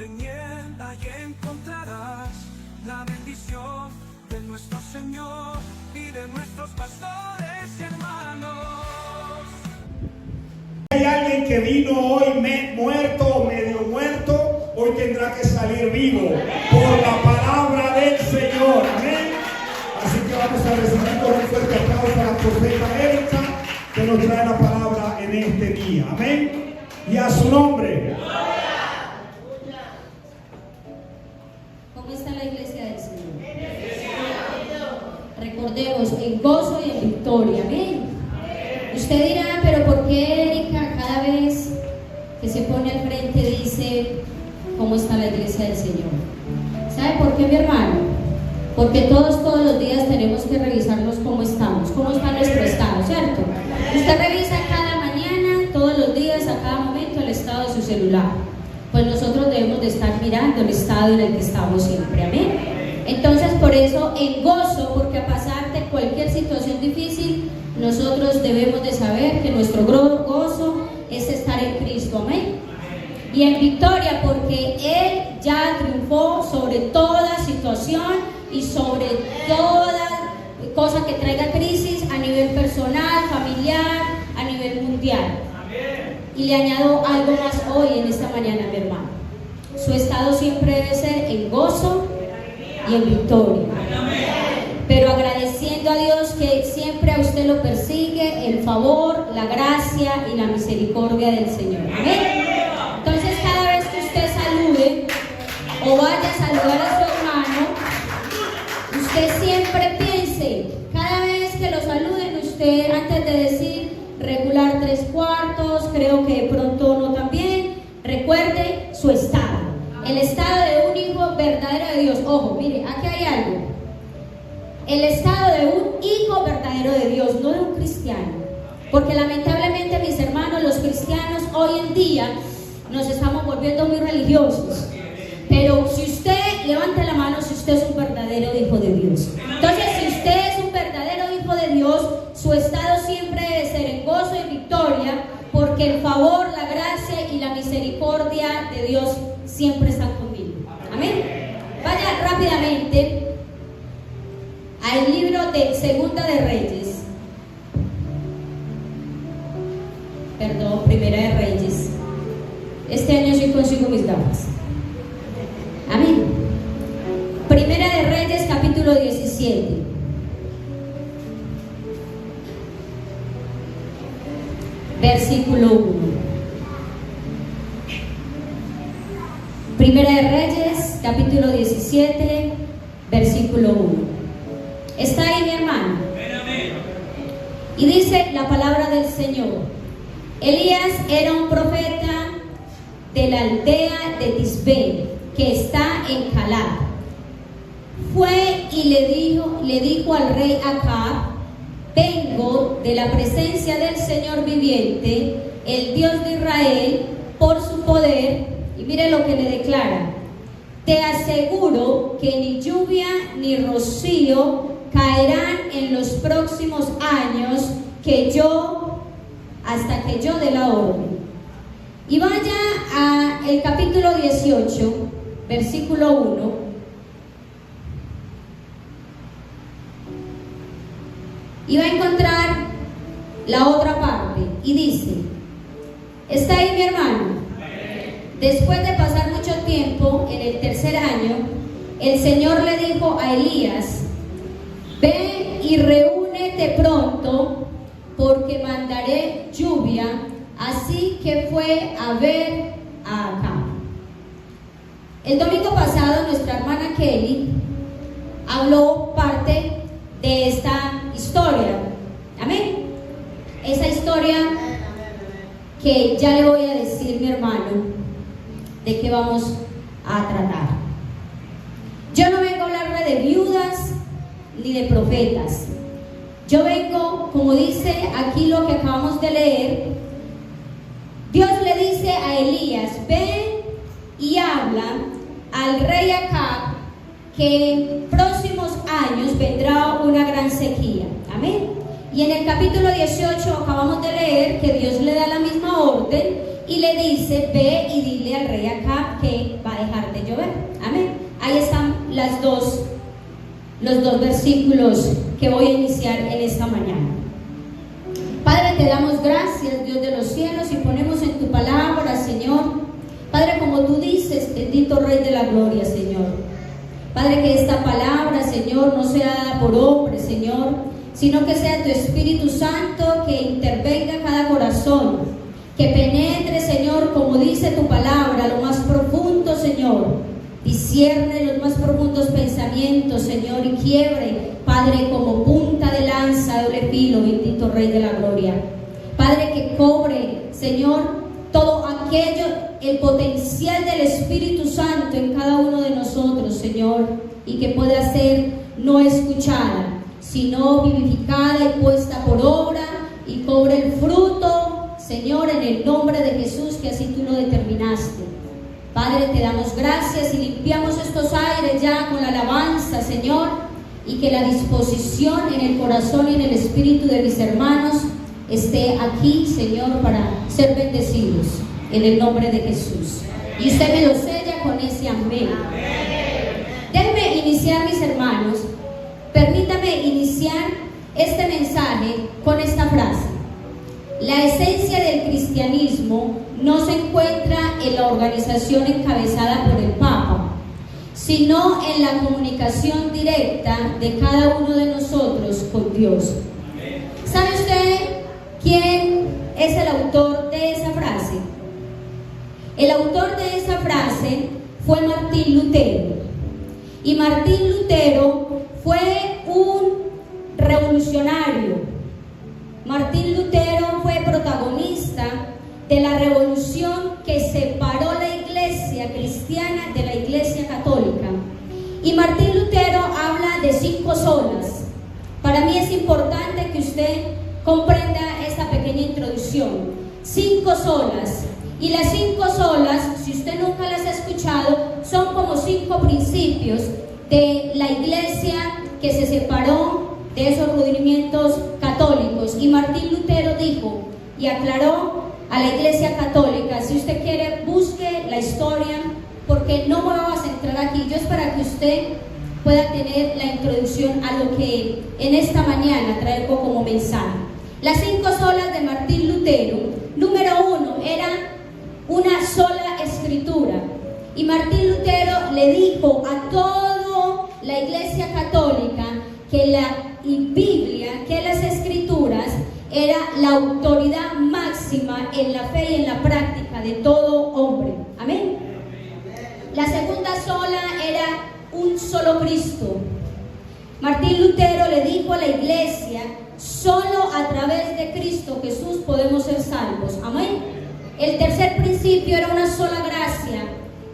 En él ahí encontrarás la bendición de nuestro Señor y de nuestros pastores y hermanos. Hay alguien que vino hoy muerto o medio muerto, hoy tendrá que salir vivo por la palabra del Señor. Amén. Así que vamos a recibir con un fuerte aplauso a la profeta Erika, que nos trae la palabra en este día. Amén. Y a su nombre. ¿Cómo está la iglesia del Señor? Recordemos, en gozo y en victoria. Amén. Usted dirá, pero ¿por qué Erika cada vez que se pone al frente dice cómo está la iglesia del Señor? ¿Sabe por qué, mi hermano? Porque todos los días tenemos que revisarnos cómo estamos, cómo está nuestro estado, ¿cierto? Usted revisa cada mañana, todos los días, a cada momento el estado de su celular. Pues nosotros debemos de estar mirando el estado en el que estamos siempre, amén. Entonces, por eso, en gozo, porque a pasar de cualquier situación difícil, nosotros debemos de saber que nuestro gozo es estar en Cristo, amén. Y en victoria, porque Él ya triunfó sobre toda situación y sobre toda cosa que traiga crisis a nivel personal, familiar, a nivel mundial. Y le añado algo más hoy en esta mañana, mi hermano. Su estado siempre debe ser en gozo y en victoria. Pero agradeciendo a Dios que siempre a usted lo persigue el favor, la gracia y la misericordia del Señor. Amén. Entonces, cada vez que usted salude o vaya a saludar a su hermano, usted siempre piense, cada vez que lo saluden, usted antes de decir regular 3/4, creo que de pronto no también, recuerde su estado, el estado de un hijo verdadero de Dios. Ojo, mire, aquí hay algo. El estado de un hijo verdadero de Dios, no de un cristiano. Porque lamentablemente, mis hermanos, los cristianos hoy en día nos estamos volviendo muy religiosos. Pero si usted, levante la mano si usted es un verdadero hijo de Dios. Entonces, si usted es un verdadero hijo de Dios, su estado siempre debe ser en gozo y victoria, porque el favor, la gracia y la misericordia de Dios siempre están conmigo. Amén. Vaya rápidamente al libro de Segunda de Reyes, Primera de Reyes. Este año sí consigo mis gafas. Amén. Primera de Reyes, capítulo 17. Versículo 1. Primera de Reyes, capítulo 17, versículo 1. ¿Está ahí, mi hermano? Y dice la palabra del Señor: Elías era un profeta de la aldea de Tisbe, que está en Calad. Fue y le dijo al rey Acab: vengo de la presencia del Señor viviente, el Dios de Israel, por su poder. Y mire lo que le declara: te aseguro que ni lluvia ni rocío caerán en los próximos años hasta que yo dé la orden. Y vaya a el capítulo 18, versículo 1. Y va a encontrar la otra parte. Y dice: ¿está ahí, mi hermano? Después de pasar mucho tiempo, en el tercer año, el Señor le dijo a Elías: ve y reúnete pronto, porque mandaré lluvia. Así que fue a ver a Acab. El domingo pasado nuestra hermana Kelly habló parte de esta historia. Amén. Esa historia que ya le voy a decir, mi hermano, de qué vamos a tratar. Yo no vengo a hablarle de viudas ni de profetas. Yo vengo, como dice aquí lo que acabamos de leer, Dios le dice a Elías: ven y habla al rey Acab que en próximos años vendrá una gran sequía. Amén. Y en el capítulo 18 acabamos de leer que Dios le da la misma orden y le dice: ve y dile al rey Acab que va a a dejar de llover. Amén. Ahí están los dos versículos que voy a iniciar en esta mañana. Padre, te damos gracias, Dios de los cielos, y ponemos en tu palabra, Señor. Padre, como tú dices, bendito Rey de la gloria, Señor. Padre, que esta palabra, Señor, no sea dada por hombre, Señor, sino que sea tu Espíritu Santo que intervenga en cada corazón, que penetre, Señor, como dice tu palabra, lo más profundo, Señor, discierne los más profundos pensamientos, Señor, y quiebre, Padre, como punta de lanza, doble filo, bendito Rey de la gloria. Padre, que cobre, Señor, todo aquello, el potencial del Espíritu Santo en cada uno de nosotros, Señor, y que pueda ser no escuchada, sino vivificada y puesta por obra, y cobre el fruto, Señor, en el nombre de Jesús, que así tú lo determinaste. Padre, te damos gracias y limpiamos estos aires ya con la alabanza, Señor, y que la disposición en el corazón y en el espíritu de mis hermanos esté aquí, Señor, para ser bendecidos en el nombre de Jesús. Y usted me lo sella con ese amén. Déjenme iniciar, mis hermanos, permítame iniciar este mensaje con esta frase: la esencia del cristianismo no se encuentra en la organización encabezada por el Papa, sino en la comunicación directa de cada uno de nosotros con Dios. ¿Sabe usted quién es el autor de esa frase? El autor de esa frase fue Martín Lutero. Y Martín Lutero fue un revolucionario. Martín Lutero fue protagonista de la revolución que separó la iglesia cristiana de la iglesia católica. Y Martín Lutero habla de 5 solas. Para mí es importante que usted comprenda esta pequeña introducción. 5 solas. Y las 5 solas, si usted nunca las ha escuchado, son como 5 principios de la iglesia que se separó de esos rudimientos católicos. Y Martín Lutero dijo y aclaró a la iglesia católica: si usted quiere, busque la historia, porque no me voy a centrar aquí. Yo es para que usted pueda tener la introducción a lo que en esta mañana traigo como mensaje. Las 5 solas de Martín Lutero. Número 1 era una sola escritura. Y Martín Lutero le dijo a toda la iglesia católica que la Biblia, que las escrituras, era la autoridad máxima en la fe y en la práctica de todo hombre. Amén. La segunda sola era un solo Cristo. Martín Lutero le dijo a la iglesia: solo a través de Cristo Jesús podemos ser salvos. Amén. El tercer principio era una sola gracia.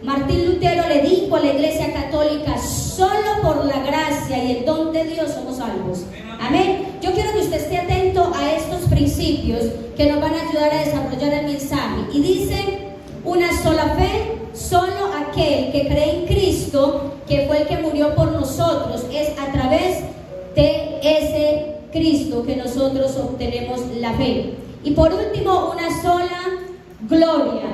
Martín Lutero le dijo a la iglesia católica: solo por la gracia y el don de Dios somos salvos. Amén. Yo quiero que usted esté atento a estos principios que nos van a ayudar a desarrollar el mensaje. Y dice: una sola fe, solo aquel que cree en Cristo, que fue el que murió por nosotros. Es a través de ese Cristo que nosotros obtenemos la fe. Y por último, una sola gloria.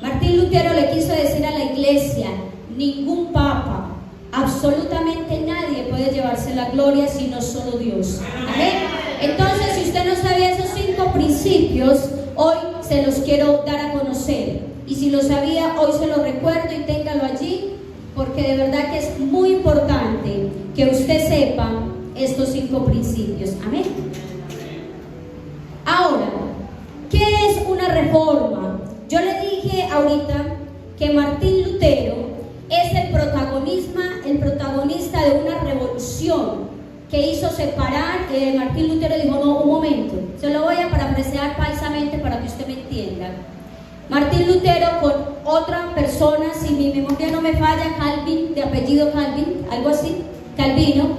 Martín Lutero le quiso decir a la iglesia: ningún papa, absolutamente nadie puede llevarse la gloria sino solo Dios. Amén. Entonces, si usted no sabía esos 5 principios, hoy se los quiero dar a conocer. Y si lo sabía, hoy se lo recuerdo y téngalo allí, porque de verdad que es muy importante que usted sepa estos 5 principios. Amén. Ahora, ¿qué es una reforma? Yo le dije ahorita que Martín Lutero es el protagonista de una revolución que hizo separar. Martín Lutero dijo: no, un momento, se lo voy a parafrasear paisamente para que usted me entienda. Martín Lutero con otra persona, si mi memoria no me falla, Calvin, de apellido Calvin, algo así, Calvino,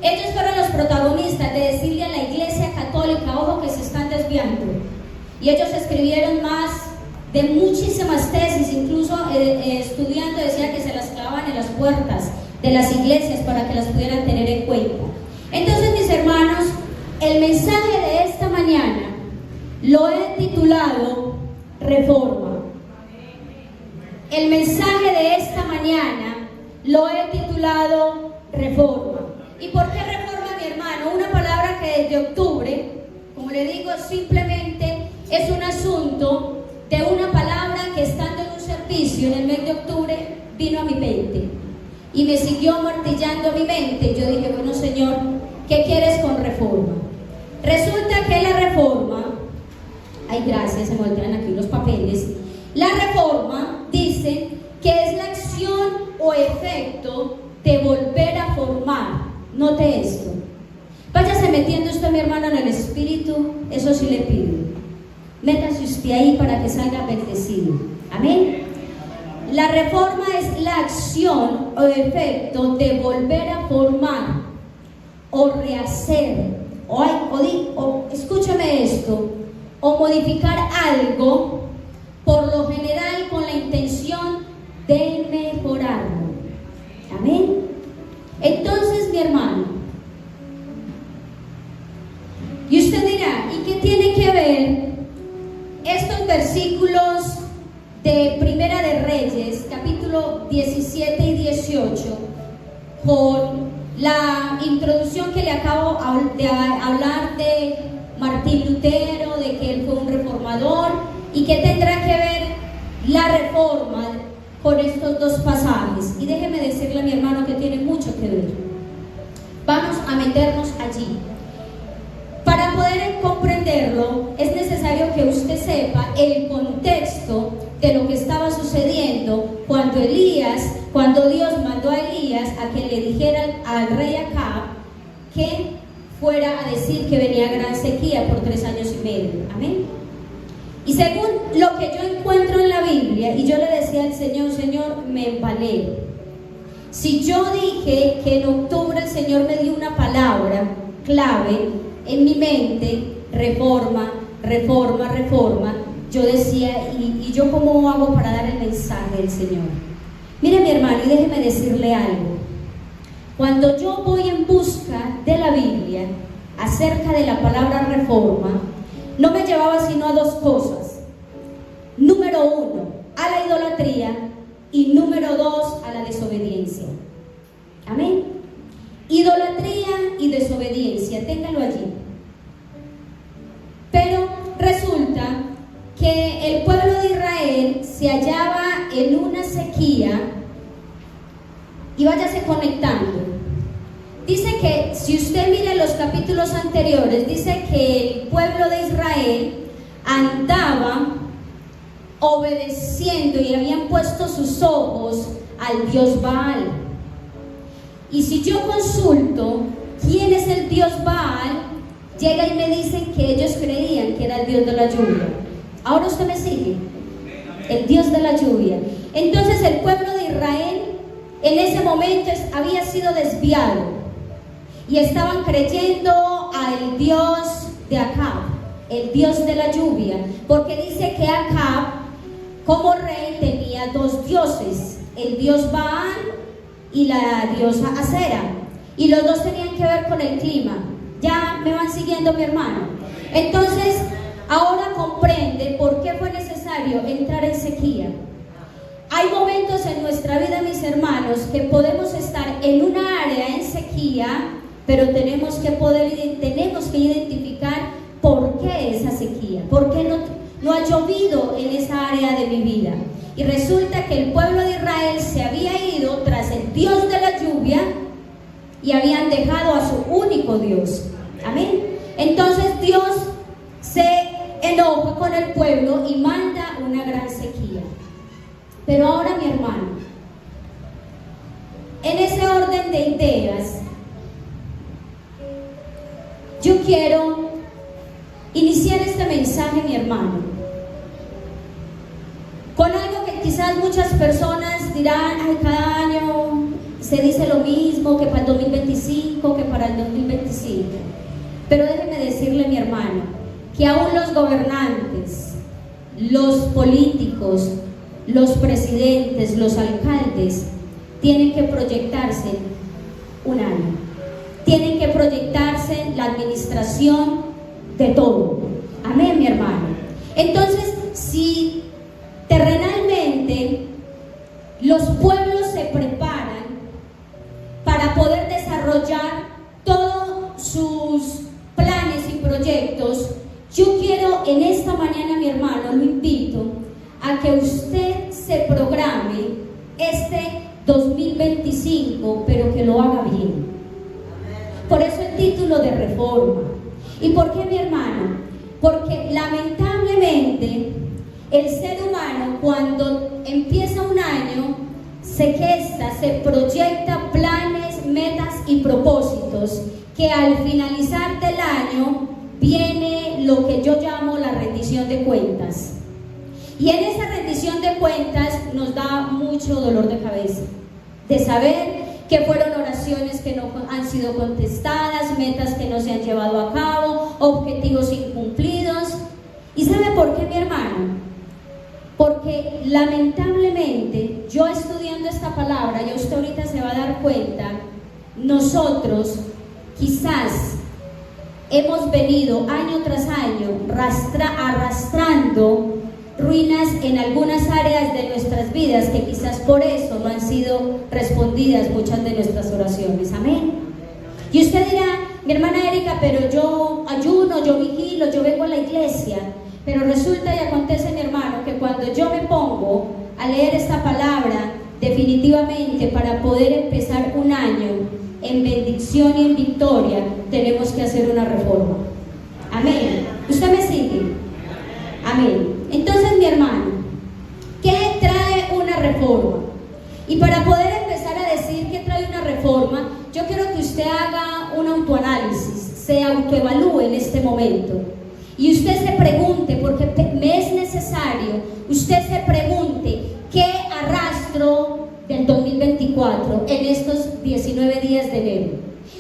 ellos fueron los protagonistas de decirle a la iglesia católica: ojo que se están desviando. Y ellos escribieron más de muchísimas tesis, incluso estudiando decía que se las clavaban en las puertas de las iglesias para que las pudieran tener en cuenta. Entonces, mis hermanos, el mensaje de esta mañana lo he titulado Reforma. el mensaje de esta mañana lo he titulado Reforma. ¿Y por qué reforma, mi hermano? Una palabra que desde octubre, como le digo, simplemente es un asunto de una palabra que estando en un servicio en el mes de octubre vino a mi mente y me siguió martillando mi mente. Yo dije, bueno, Señor, ¿qué quieres con reforma? Resulta que la reforma, ay, gracias, se me voltean aquí los papeles. La reforma dice que es la acción o efecto de volver a formar. Note esto. Váyase metiendo usted, mi hermano, en el espíritu, eso sí le pido. Métase usted ahí para que salga bendecido. Amén. La reforma es la acción o efecto de volver a formar o rehacer, o escúchame esto, o modificar algo, por lo general con la intención de mejorarlo. Amén. Entonces, mi hermano, y usted dirá, ¿y qué tiene que ver estos versículos de Primera de Reyes, capítulo 17 y 18, con la introducción que le acabo de hablar de Martín Lutero, de que él fue un reformador, y qué tendrá que ver la reforma con estos dos pasajes? Y déjeme decirle a mi hermano que tiene mucho que ver. Vamos a meternos allí. Para poder comprenderlo, es necesario que usted sepa el contexto de lo que estaba sucediendo cuando Dios mandó a Elías a que le dijera al rey Acab que fuera a decir que venía gran sequía por 3 años y medio. Amén. Y según lo que yo encuentro en la Biblia, y yo le decía al Señor, Señor, me embalé. Si yo dije que en octubre el Señor me dio una palabra clave en mi mente, reforma, reforma, reforma, yo decía, ¿y yo cómo hago para dar el mensaje del Señor? Mire, mi hermano, y déjeme decirle algo. Cuando yo voy en busca de la Biblia acerca de la palabra reforma, no me llevaba sino a 2 cosas. Número 1, a la idolatría, y número 2, a la desobediencia. Amén. Idolatría y desobediencia, téngalo allí. Pero resulta que el pueblo de Israel se hallaba en una sequía, y váyase conectando. Dice que, si usted mira los capítulos anteriores, dice que el pueblo de Israel andaba obedeciendo y habían puesto sus ojos al Dios Baal. Y si yo consulto quién es el Dios Baal, llega y me dicen que ellos creían que era el Dios de la lluvia. Ahora usted me sigue. El Dios de la lluvia. Entonces el pueblo de Israel en ese momento había sido desviado y estaban creyendo al Dios de Acab, el Dios de la lluvia, porque dice que Acab como rey tenía 2 dioses, el Dios Baal y la diosa Acera, y los 2 tenían que ver con el clima. ¿Ya me van siguiendo, mi hermano? Entonces ahora comprende por qué fue necesario entrar en sequía. Hay momentos en nuestra vida, mis hermanos, que podemos estar en una área en sequía, pero tenemos que identificar por qué esa sequía, por qué no ha llovido en esa área de mi vida. Y resulta que el pueblo de Israel se había ido tras el Dios de la lluvia y habían dejado a su único Dios. Amén. Entonces Dios se enoja con el pueblo y manda una gran sequía. Pero ahora, mi hermano, en ese orden de ideas, yo quiero iniciar este mensaje, mi hermano, con algo que quizás muchas personas dirán, ay, cada año se dice lo mismo, que para el 2025, que para el 2025. Pero déjeme decirle, mi hermano, que aún los gobernantes, los políticos, los presidentes, los alcaldes, tienen que proyectarse un año. Tienen que proyectarse la administración de todo. Amén, mi hermano. Entonces, si terrenalmente a que usted se programe este 2025, pero que lo haga bien. Por eso el título de reforma. ¿Y por qué, mi hermano? Porque lamentablemente el ser humano, cuando empieza un año, se gesta, se proyecta planes, metas y propósitos, que al finalizar del año viene lo que yo llamo la rendición de cuentas. Y en esa rendición de cuentas nos da mucho dolor de cabeza, de saber que fueron oraciones que no han sido contestadas, metas que no se han llevado a cabo, objetivos incumplidos. ¿Y sabe por qué, mi hermano? Porque lamentablemente, yo estudiando esta palabra, y usted ahorita se va a dar cuenta, nosotros quizás hemos venido año tras año arrastrando ruinas en algunas áreas de nuestras vidas, que quizás por eso no han sido respondidas muchas de nuestras oraciones. Amén. Y usted dirá, mi hermana Erika, pero yo ayuno, yo vigilo, yo vengo a la iglesia. Pero resulta y acontece, mi hermano, que cuando yo me pongo a leer esta palabra, definitivamente para poder empezar un año en bendición y en victoria, tenemos que hacer una reforma. Amén. ¿Usted me sigue? Amén. Entonces, mi hermano, ¿qué trae una reforma? Y para poder empezar a decir qué trae una reforma, yo quiero que usted haga un autoanálisis, se autoevalúe en este momento. Y usted se pregunte, porque me es necesario, usted se pregunte, ¿qué arrastro del 2024 en estos 19 días de enero?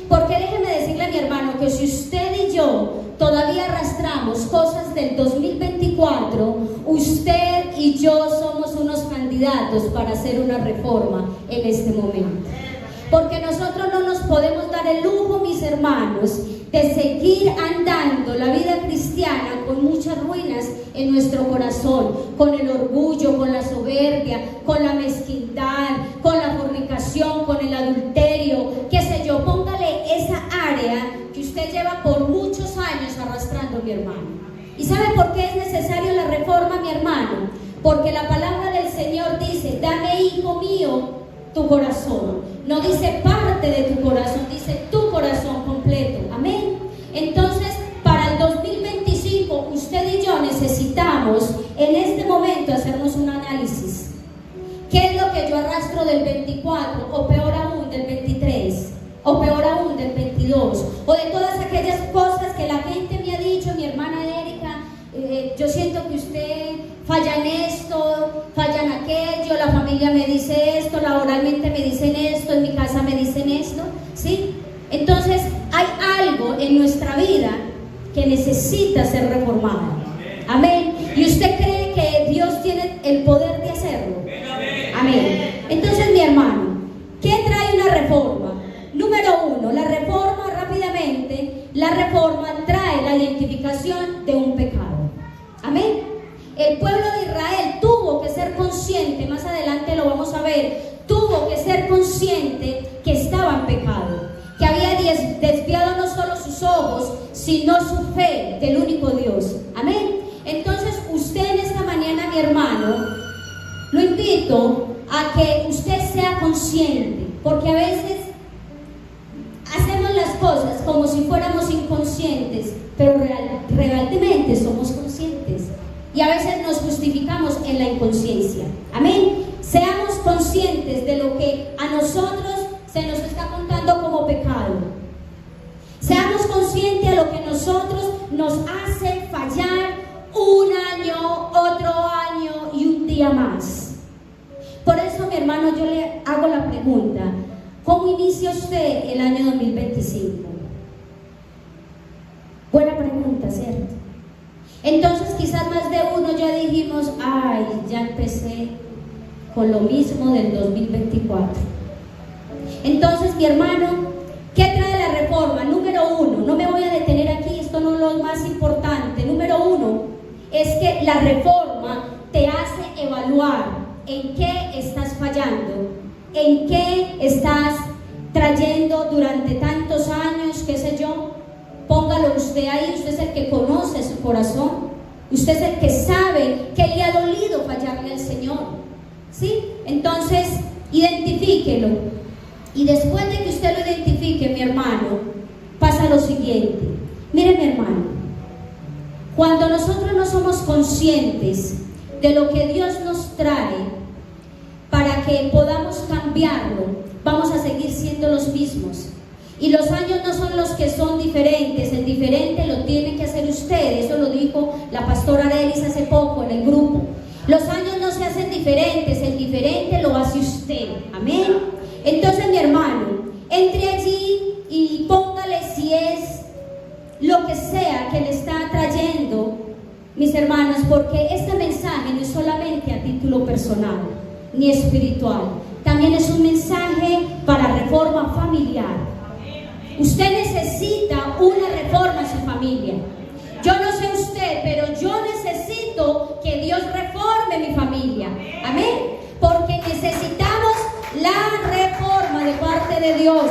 Porque déjeme decirle a mi hermano que si usted y yo todavía arrastramos cosas del 2024, usted y yo somos unos candidatos para hacer una reforma en este momento. Porque nosotros no nos podemos dar el lujo, mis hermanos, de seguir andando la vida cristiana con muchas ruinas en nuestro corazón, con el orgullo, con la soberbia, con la mezquindad, con la fornicación, con el adulterio, qué sé yo. Póngale esa área que usted lleva por muchos años arrastrando, mi hermano. ¿Y sabe por qué es necesario la reforma, mi hermano? Porque la palabra del Señor dice, dame, hijo mío, tu corazón. No dice parte de tu corazón, dice tu corazón completo. Amén. Entonces, para el 2025, usted y yo necesitamos en este momento hacernos un análisis. ¿Qué es lo que yo arrastro del 24? O peor aún, del 23. O peor aún, del 22. O de todas aquellas cosas que la gente me ha dicho, mi hermana Erika, yo siento que usted falla en esto, falla en aquello, la familia me dice esto, laboralmente me dicen esto, en mi casa me dicen esto, ¿sí? Entonces hay algo en nuestra vida que necesita ser reformado. Amén. ¿Y usted cree que Dios tiene el poder de hacerlo? Amén. Entonces, mi hermano, ¿qué trae una reforma? Número uno, la reforma, rápidamente, la reforma trae la identificación de un pecado. Amén. El pueblo de Israel tuvo que ser consciente, más adelante lo vamos a ver, tuvo que ser consciente que estaba en pecado, que había desviado no solo sus ojos, sino su fe del único Dios. Amén. Entonces, usted en esta mañana, mi hermano, lo invito a que usted sea consciente, porque a veces hacemos las cosas como si fuéramos inconscientes, pero realmente somos conscientes. Y a veces nos justificamos en la inconsciencia. Amén. Seamos conscientes de lo que a nosotros se nos está contando como pecado. Seamos conscientes de lo que a nosotros nos hace fallar un año, otro año y un día más. Por eso, mi hermano, yo le hago la pregunta: ¿cómo inicia usted el año 2025? Buena pregunta, ¿cierto? Entonces quizás más de uno ya dijimos, ay, ya empecé con lo mismo del 2024. Entonces, mi hermano, ¿qué trae la reforma? Número uno, no me voy a detener aquí, esto no es lo más importante. Número uno, es que la reforma te hace evaluar en qué estás fallando, en qué estás trayendo durante tantos años, qué sé yo. Póngalo usted ahí, usted es el que conoce su corazón, usted es el que sabe que le ha dolido fallarle verlo. Y después de que usted lo identifique, mi hermano, pasa lo siguiente. Mire, mi hermano, cuando nosotros no somos conscientes de lo que Dios nos trae para que podamos cambiarlo, vamos a seguir siendo los mismos. Y los años no son los que son diferentes, el diferente lo tiene que hacer usted. Eso lo dijo la pastora Arelis hace poco en el grupo. Los años no se hacen diferentes, el diferente lo hace usted. Amén. Entonces, mi hermano, entre allí y póngale si es lo que sea que le está trayendo, mis hermanos, porque este mensaje no es solamente a título personal ni espiritual, también es un mensaje para reforma familiar. Usted necesita una reforma en su familia. Yo no sé usted, pero yo necesito que Dios reforme mi familia. Amén. Porque necesitamos la reforma de parte de Dios.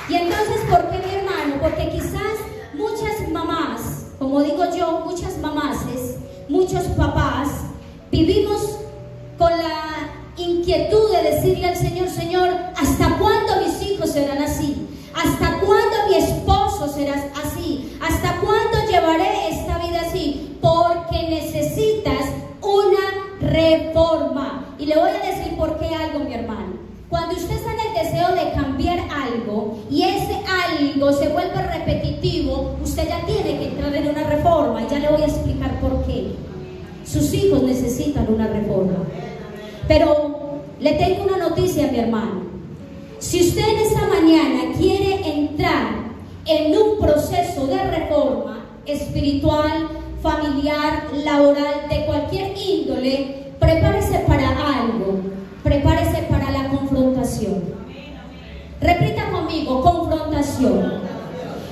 Y entonces, ¿por qué, mi hermano? Porque quizás muchas mamás, como digo yo, muchas mamases, muchos papás, vivimos con la inquietud de decirle al Señor: Señor, ¿hasta cuándo mis hijos serán así? ¿Hasta cuándo mi esposo será así? ¿Hasta cuándo llevaré esta vida así? Porque necesitas una reforma. Y le voy a decir por qué algo, mi hermano. Cuando usted está en el deseo de cambiar algo y ese algo se vuelve repetitivo, usted ya tiene que entrar en una reforma. Y ya le voy a explicar por qué. Sus hijos necesitan una reforma. Pero le tengo una noticia, mi hermano. Si usted en esta mañana quiere entrar en un proceso de reforma espiritual, familiar, laboral, de cualquier índole, prepárese para algo, prepárese para la confrontación. Repita conmigo: confrontación.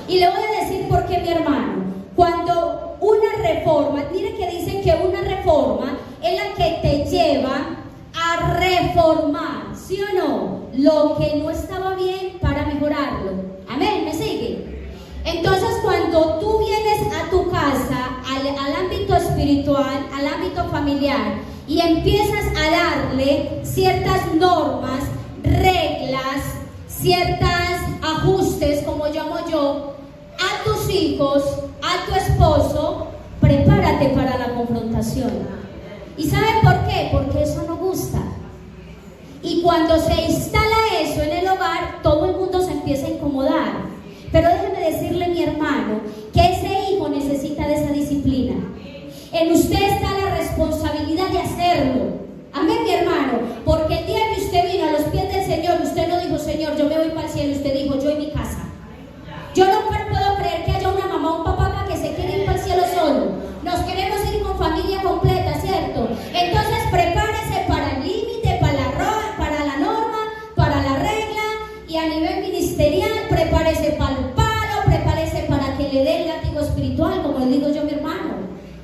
Y le voy a decir por qué, mi hermano. Cuando una reforma, mire que dicen que una reforma es la que te lleva a reformar, ¿sí o no? Lo que no estaba bien para mejorarlo. Amén, ¿me sigue? Entonces, cuando tú vienes a tu casa, al ámbito espiritual, al ámbito familiar, y empiezas a darle ciertas normas, reglas, ciertos ajustes, como llamo yo, a tus hijos, a tu esposo, prepárate para la confrontación. ¿Y saben por qué? Porque eso no gusta. Y cuando se instala eso en el hogar, todo el mundo se empieza a incomodar. Pero déjeme decirle, mi hermano, que ese hijo necesita de esa disciplina. En usted está la responsabilidad de hacerlo. Amén, mi hermano. Porque el día que usted vino a los pies del Señor, usted no dijo: Señor, yo me voy para el cielo. Usted dijo: yo en mi casa. Yo no puedo creer que haya una mamá o un papá que se quiere ir para el cielo solo. Nos queremos ir con familia completa, ¿cierto? Entonces prepárese para el límite, para la norma, para la regla, y a nivel ministerial prepárese para el palo, prepárese para que le dé el látigo espiritual, como le digo yo, mi hermano,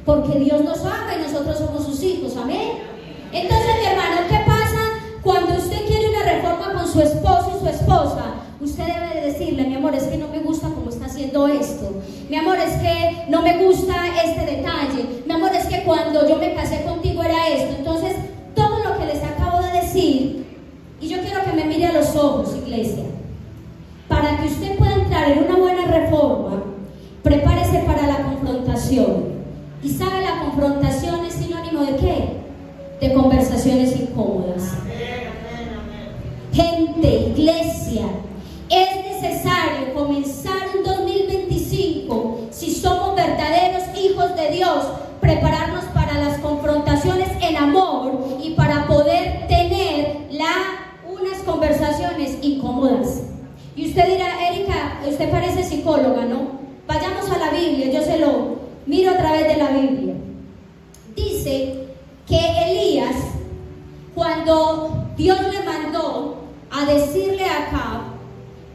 porque Dios nos ama y nosotros somos sus hijos. Amén. Entonces, mi hermano, ¿qué pasa cuando usted quiere una reforma con su esposo y su esposa? Usted debe de decirle: mi amor, es que no me gusta cómo está haciendo esto. Mi amor, es que no me gusta este detalle. Mi amor, es que cuando yo me casé contigo era esto. Entonces, todo lo que les acabo de decir, y yo quiero que me mire a los ojos, iglesia, para que usted pueda entrar en una buena reforma, prepárese para la confrontación. ¿Y sabe? La confrontación es sinónimo ¿de qué? De conversaciones incómodas. Gente, iglesia, es necesario comenzar un 2025, si somos verdaderos hijos de Dios, prepararnos para las confrontaciones en amor y para poder tener unas conversaciones incómodas. Y usted dirá: Erika, usted parece psicóloga, ¿no? Vayamos a la Biblia, yo se lo miro a través de la Biblia. Dice que Elías, cuando Dios le mandó a decirle a Acab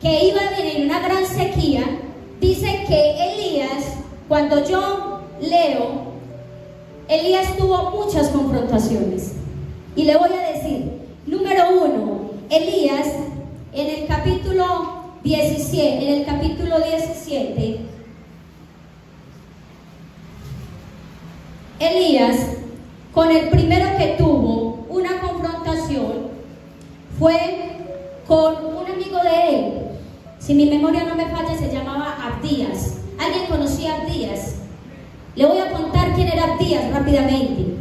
que iba a venir una gran sequía, dice que Elías, cuando yo leo, Elías tuvo muchas confrontaciones. Y le voy a decir: número 1, Elías en el capítulo 17, Elías, con el primero que tuvo una confrontación, fue con un amigo de él. Si mi memoria no me falla, se llamaba Abdías. ¿Alguien conocía a Abdías? Le voy a contar quién era Abdías rápidamente.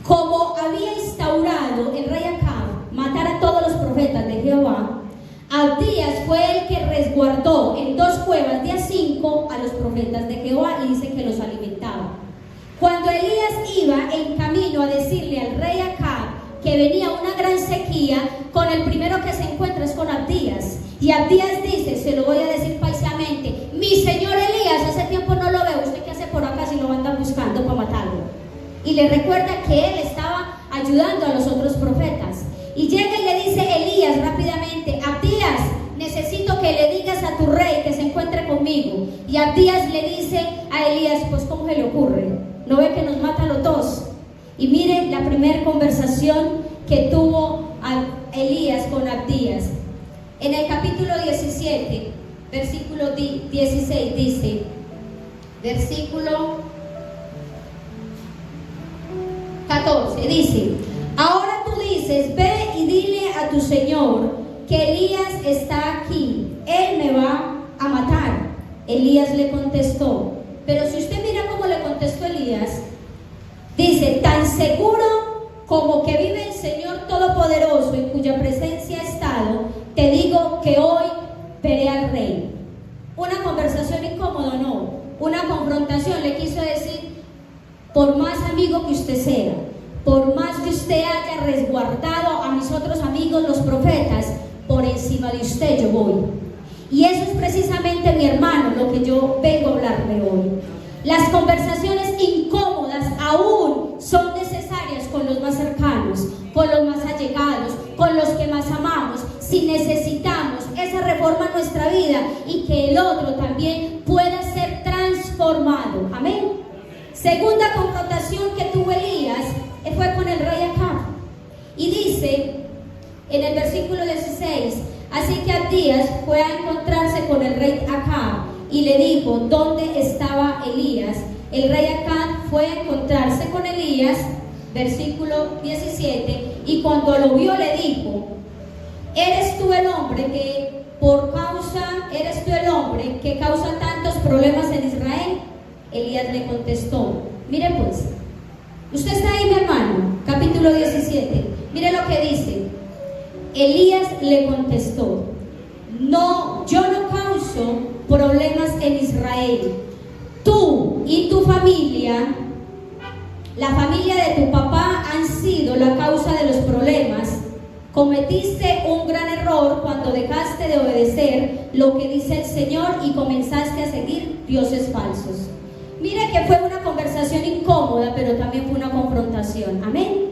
Como había instaurado el rey Acab matar a todos los profetas de Jehová, Abdías fue el que resguardó en 2 cuevas de a 5 a los profetas de Jehová y dice que los alimentaba. Cuando Elías iba en camino a decirle al rey Acab que venía una gran sequía, con el primero que se encuentra es con Abdías. Y Abdías dice, se lo voy a decir paisamente: mi señor Elías, hace tiempo no lo veo, ¿usted qué hace por acá si lo andan buscando para matarlo? Y le recuerda que él estaba ayudando a los otros profetas. Y llega y le dice Elías rápidamente: Abdías, necesito que le digas a tu rey que se encuentre conmigo. Y Abdías le dice a Elías: pues ¿cómo se le ocurre? ¿No ve que nos mata a los dos? Y miren la primera conversación que tuvo Elías con Abdías. En el capítulo 17, versículo 16 dice, versículo 14, dice: ahora tú dices, ve y dile a tu señor que Elías está aquí, él me va a matar. Elías le contestó, pero si usted mira cómo le contestó Elías, dice: tan seguro como que vive el Señor Todopoderoso, en cuya presencia he estado, te digo que hoy veré al rey. Una conversación incómoda, no, una confrontación. Le quiso decir: por más amigo que usted sea, por más que usted haya resguardado a mis otros amigos los profetas, por encima de usted yo voy. Y eso es precisamente, mi hermano, lo que yo vengo a hablarle hoy. Las conversaciones incómodas aún son necesarias con los más cercanos, con los más allegados, con los que más amamos, si necesitamos esa reforma en nuestra vida y que el otro también pueda ser transformado. Amén. Segunda confrontación que tuvo Elías fue con el rey Acab. Y dice en el versículo 16: así que Abdías fue a encontrarse con el rey Acab y le dijo dónde estaba Elías. El rey Acab fue a encontrarse con Elías, versículo 17, y cuando lo vio le dijo: ¿eres tú el hombre que causa tantos problemas en Israel? Elías le contestó. Mire pues, usted está ahí, mi hermano, capítulo 17, mire lo que dice. Elías le contestó: no, yo no causo problemas en Israel. Tú y tu familia, la familia de tu papá, han sido la causa de los problemas. Cometiste un gran error cuando dejaste de obedecer lo que dice el Señor y comenzaste a seguir dioses falsos. Mire que fue una conversación incómoda, pero también fue una confrontación. Amén.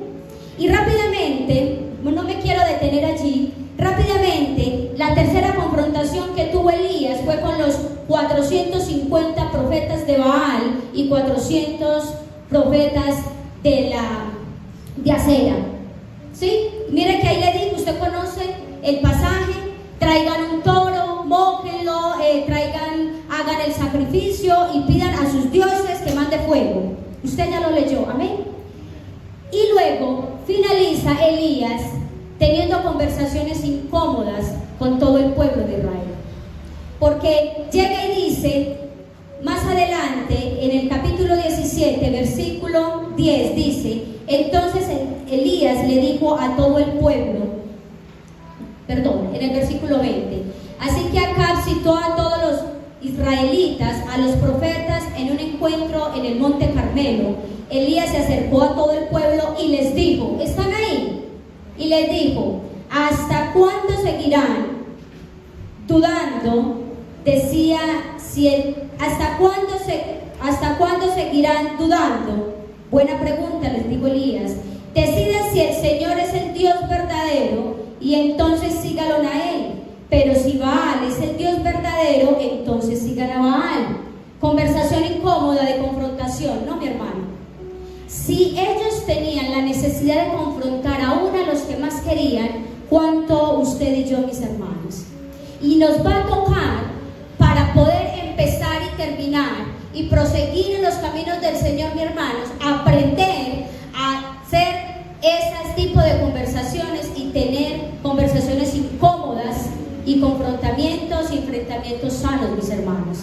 Y rápidamente, no me quiero detener allí, rápidamente, la tercera confrontación que tuvo Elías fue con los 450 profetas de Baal y 400 profetas de Acera. ¿Sí? Mire que ahí le digo, usted conoce el pasaje: traigan un toro, mójenlo, hagan el sacrificio y pidan a sus dioses que mande fuego. Usted ya lo leyó, amén. Y luego finaliza Elías teniendo conversaciones incómodas con todo el pueblo de Israel, porque llega y dice más adelante en el capítulo 17, versículo 10, dice: entonces Elías le dijo a todo el pueblo, en el versículo 20, así que Acab citó a todos los israelitas, a los profetas, en un encuentro en el monte Carmelo. Elías se acercó a todo el pueblo y les dijo: ¿están ahí? Y les dijo: ¿hasta cuándo seguirán dudando? ¿Hasta cuándo seguirán dudando? Buena pregunta, les dijo Elías. Decidan si el Señor es el Dios verdadero y entonces síganlo a Él. Pero si Baal es el Dios verdadero, entonces sigan a Baal. Conversación incómoda de confrontación, ¿no, mi hermano? Si ellos tenían la necesidad de confrontar aún a los que más querían, ¿cuánto usted y yo, mis hermanos? Y nos va a tocar, para poder empezar y terminar y proseguir en los caminos del Señor, mis hermanos, aprender a hacer ese tipo de conversaciones y tener conversaciones incómodas y confrontamientos y enfrentamientos sanos, mis hermanos.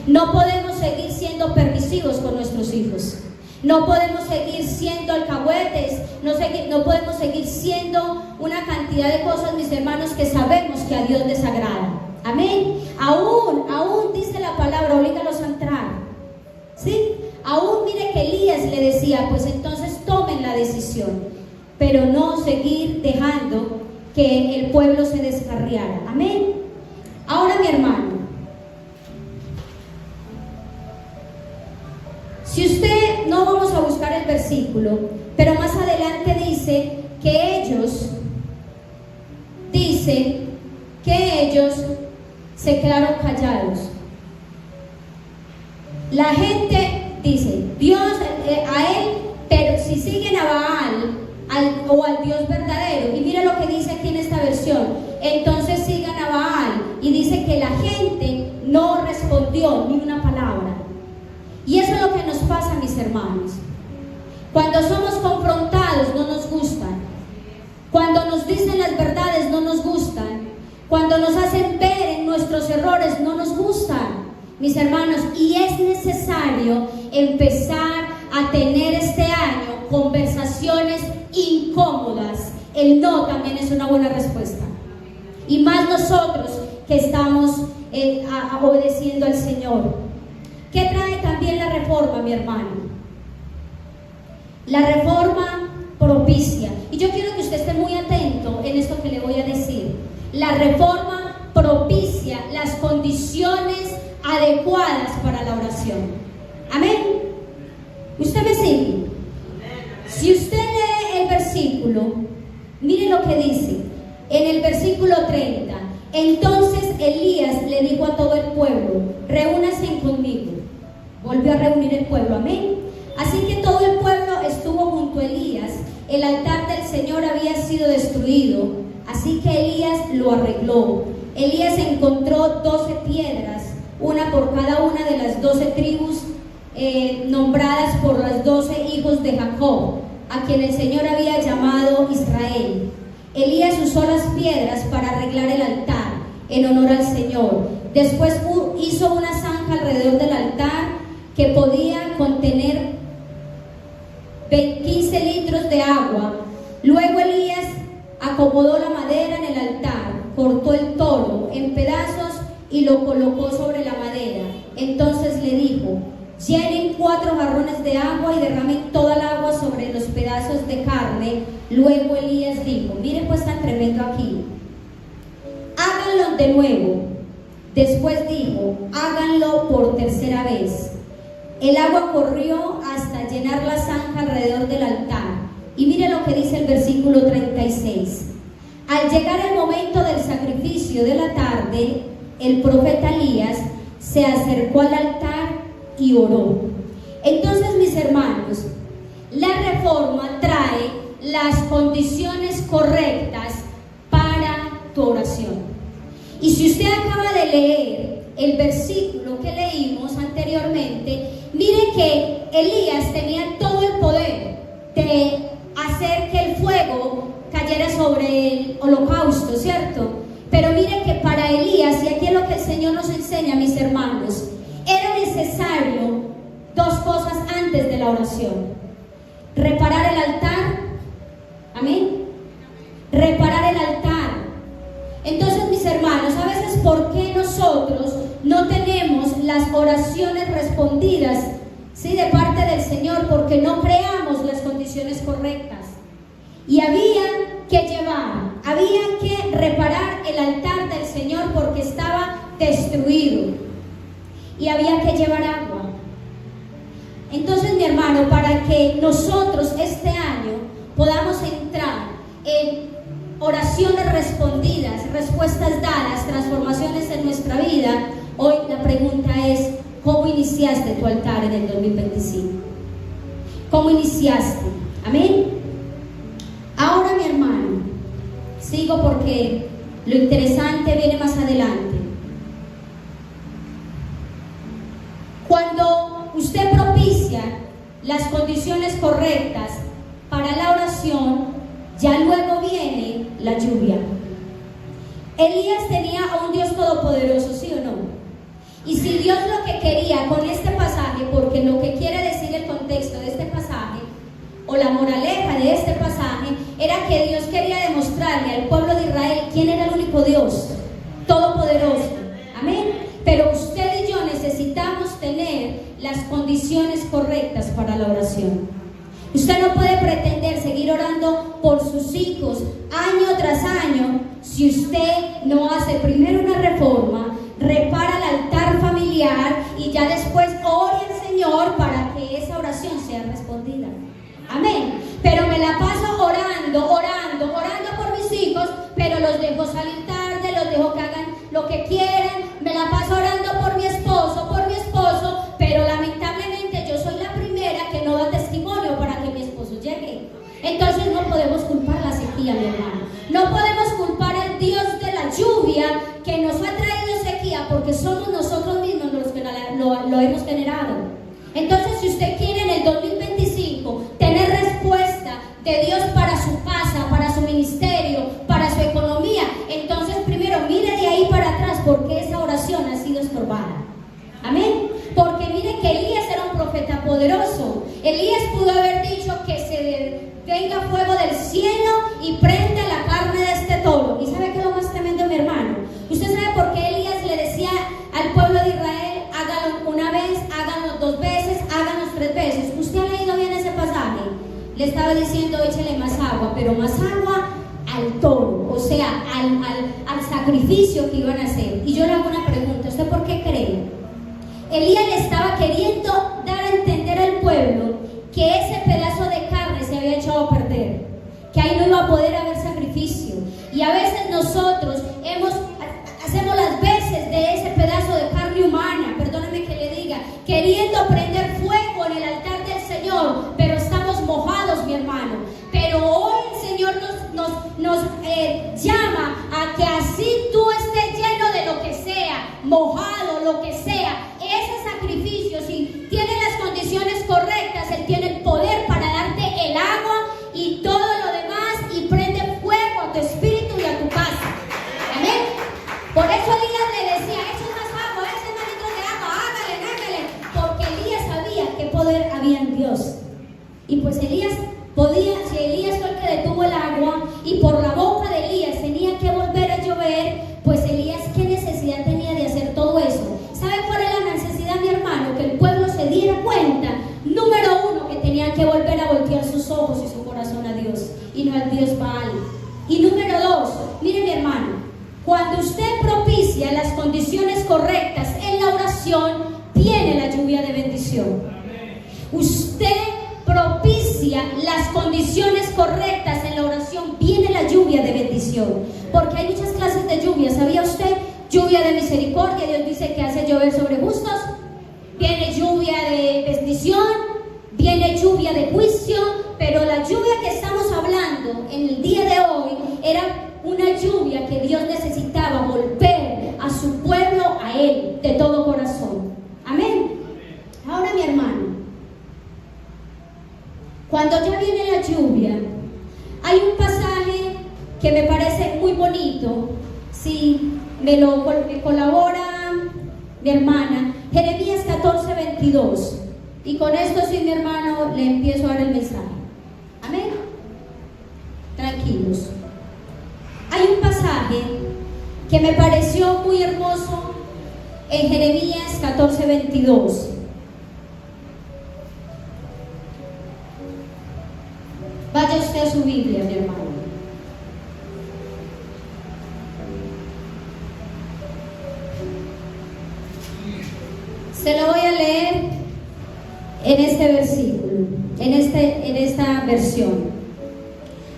No podemos seguir siendo permisivos con nuestros hijos. No podemos seguir siendo alcahuetes, no podemos seguir siendo una cantidad de cosas, mis hermanos, que sabemos que a Dios les agrada. Amén. Aún dice la palabra, oblígalos a entrar. ¿Sí? Aún mire que Elías le decía, pues entonces tomen la decisión, pero no seguir dejando que el pueblo se descarriara. Amén. Ahora, mi hermano, si usted, no vamos a buscar el versículo, pero más adelante dice que ellos se quedaron callados. La gente dice, Dios a él, pero si siguen a Baal o al Dios verdadero, y mira lo que dice aquí en esta versión, entonces sigan a Baal, y dice que la gente no respondió ni una palabra. Y eso es lo que nos pasa, mis hermanos. Cuando somos confrontados no nos gustan. Cuando nos dicen las verdades no nos gustan. Cuando nos hacen ver en nuestros errores no nos gustan, mis hermanos. Y es necesario empezar a tener este año conversaciones incómodas. El no también es una buena respuesta. Y más nosotros que estamos obedeciendo al Señor. ¿Qué trae también la reforma, mi hermano? La reforma propicia. Y yo quiero que usted esté muy atento en esto que le voy a decir. La reforma propicia las condiciones adecuadas para la oración. Amén. ¿Usted me sigue? Si usted lee el versículo, mire lo que dice. En el versículo 30. Entonces Elías le dijo a todo el pueblo, reúnanse conmigo. Volvió a reunir el pueblo, amén. Así que todo el pueblo estuvo junto a Elías. El altar del Señor había sido destruido, así que Elías lo arregló. Elías encontró 12 piedras, una por cada una de las 12 tribus nombradas por los 12 hijos de Jacob, a quien el Señor había llamado Israel. Elías usó las piedras para arreglar el altar en honor al Señor. Después hizo una zanja alrededor del altar que podía contener 15 litros de agua. Luego Elías acomodó la madera en el altar, cortó el toro en pedazos y lo colocó sobre la madera. Entonces le dijo, llenen 4 jarrones de agua y derramen toda el agua sobre los pedazos de carne. Luego Elías dijo, miren pues tan tremendo aquí, háganlo de nuevo. Después dijo, háganlo por tercera vez. El agua corrió hasta llenar la zanja alrededor del altar. Y mire lo que dice el versículo 36. Al llegar el momento del sacrificio de la tarde, el profeta Elías se acercó al altar y oró. Entonces, mis hermanos, la reforma trae las condiciones correctas para tu oración. Y si usted acaba de leer el versículo que leímos anteriormente, mire que Elías tenía todo el poder de hacer que el fuego cayera sobre el holocausto, ¿cierto? Pero mire que para Elías, y aquí es lo que el Señor nos enseña, mis hermanos, era necesario 2 cosas antes de la oración: reparar el altar, amén, reparar el altar. Entonces, mis hermanos, a veces, ¿por qué nosotros no tenemos las oraciones respondidas, sí, de parte del Señor? Porque no creamos las condiciones correctas. Y había que reparar el altar del Señor porque estaba destruido. Y había que llevar agua. Entonces, mi hermano, para que nosotros este año podamos entrar en oraciones respondidas, respuestas dadas, transformaciones en nuestra vida, hoy la pregunta es, ¿cómo iniciaste tu altar en el 2025? ¿Cómo iniciaste? Amén. Ahora, mi hermano, sigo porque lo interesante viene más adelante. Cuando usted propicia las condiciones correctas para la oración, ya luego viene la lluvia. Elías tenía a un Dios todopoderoso, ¿sí o no? Y si Dios lo que quería con este pasaje, porque lo que quiere decir el contexto de este pasaje, o la moraleja de este pasaje, era que Dios quería demostrarle al pueblo de Israel quién era el único Dios todopoderoso. Amén. Pero usted y yo necesitamos tener las condiciones correctas para la oración. Usted no puede pretender seguir orando por sus hijos año tras año si usted no hace primero una reforma, repara el altar familiar y ya después ore al Señor para que esa oración sea respondida. Amén. Pero me la paso orando por mis hijos, pero los dejo salir tarde, los dejo que hagan lo que quieran. Me la paso orando por mi esposo, pero lamentablemente yo soy la primera que no da testimonio para que mi esposo llegue. Entonces no podemos culpar la sequía, mi hermano. No podemos culpar al Dios de la lluvia que nos ha traído sequía, porque somos nosotros mismos los que lo hemos generado. Entonces, si usted quiere en el 2025 tener respuesta de Dios para su casa, para su ministerio, para su economía, entonces primero mire de ahí para atrás porque esa oración ha sido estorbada. Amén. Porque mire que Elías era un profeta poderoso. Elías pudo haber dicho que se venga fuego del cielo y prenda la carne de este toro. ¿Y sabe qué es lo más tremendo, mi hermano? ¿Usted sabe por qué Elías le decía al pueblo de Israel: hágalo una vez, háganlo 2 veces, háganlo 3 veces? ¿Usted ha leído bien ese pasaje? Le estaba diciendo: échale más agua, pero más agua al toro, o sea, al sacrificio que iban a hacer. Y yo le hago una pregunta: ¿usted por qué cree? Elías le estaba queriendo dar a entender al pueblo que ese pedazo de carne se había echado a perder, que ahí no iba a poder haber sacrificio. Y a veces nosotros hacemos las veces de ese pedazo de carne humana, perdóneme que le diga, queriendo prender fuego en el altar del Señor, pero estamos mojados, mi hermano. Pero hoy el Señor nos llama a que así tú estés lleno de lo que sea, mojado, lo que sea, ese sacrificio, si tiene las condiciones correctas, Él tiene el poder para darte el agua y todo lo demás, y prende fuego a tu espíritu y a tu casa. Amén. Por eso Elías le decía: echen más agua, echen más litros de agua, hágale, porque Elías sabía qué poder había en Dios. Y pues Elías podía, si Elías fue el que detuvo el agua y por la boca de Elías tenía que volver a llover, pues Elías, ¿qué necesidad tenía de hacer todo eso? ¿Sabe cuál es la necesidad, mi hermano? Que el pueblo se diera cuenta, número 1, que tenían que volver a voltear sus ojos y su corazón a Dios y no al Dios Baal. Y número 2, mire, mi hermano, cuando usted propicia las condiciones correctas en la oración, viene la lluvia de bendición. Usted propicia las condiciones correctas en la oración, viene la lluvia de bendición. Porque hay muchas clases de lluvia, ¿sabía usted? Lluvia de misericordia, Dios dice que hace llover sobre justos. Viene lluvia de bendición, viene lluvia de juicio. Pero la lluvia que estamos hablando en el día de hoy era una lluvia que Dios necesitaba volver a su pueblo, a Él, de todo corazón. Amén. Ahora, mi hermano, cuando ya viene la lluvia, hay un pasaje que me parece muy bonito. Si me colabora mi hermana, Jeremías 14:22. Y con esto, sí, mi hermano, le empiezo a dar el mensaje. Amén. Tranquilos. Hay un pasaje que me pareció muy hermoso en Jeremías 14:22. Vaya usted a su Biblia, mi hermano. Se lo voy a leer en este versículo, en esta versión.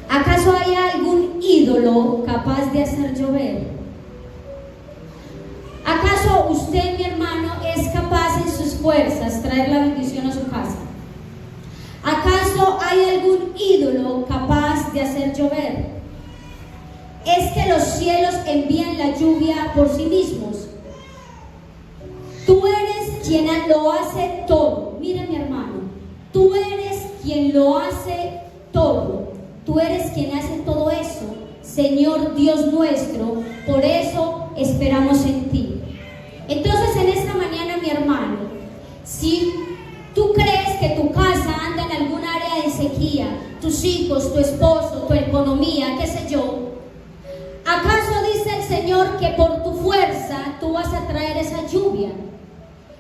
¿Acaso hay algún ídolo capaz de hacer llover? ¿Acaso usted, mi hermano, es capaz en sus fuerzas traer la bendición a su casa? ¿Acaso hay algún ídolo capaz de hacer llover? ¿Es que los cielos envían la lluvia por sí mismos? Tú eres quien lo hace todo. Mira, mi hermano, tú eres quien lo hace todo. Tú eres quien hace todo eso. Señor Dios nuestro, por eso esperamos en ti. Entonces en esta mañana, mi hermano, si tú crees que tu casa anda en algún área de sequía, tus hijos, tu esposo, tu economía, qué sé yo, ¿acaso dice el Señor que por tu fuerza tú vas a traer esa lluvia?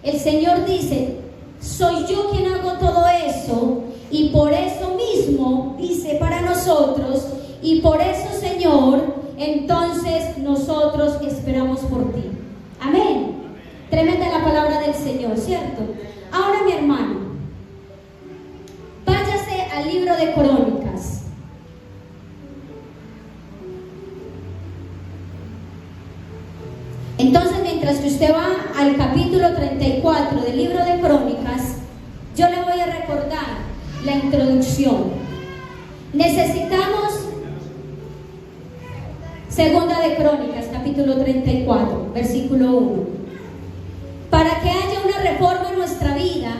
El Señor dice, soy yo quien hago todo eso, y por eso mismo, dice para nosotros, y por eso, Señor, entonces nosotros esperamos por ti. Amén. Tremenda la palabra del Señor, ¿cierto? Ahora, mi hermano, váyase al libro de Crónicas. Entonces, mientras que usted va al capítulo 34 del libro de Crónicas, yo le voy a recordar la introducción. Necesitamos Segunda de Crónicas, capítulo 34, versículo 1. Para que haya una reforma en nuestra vida,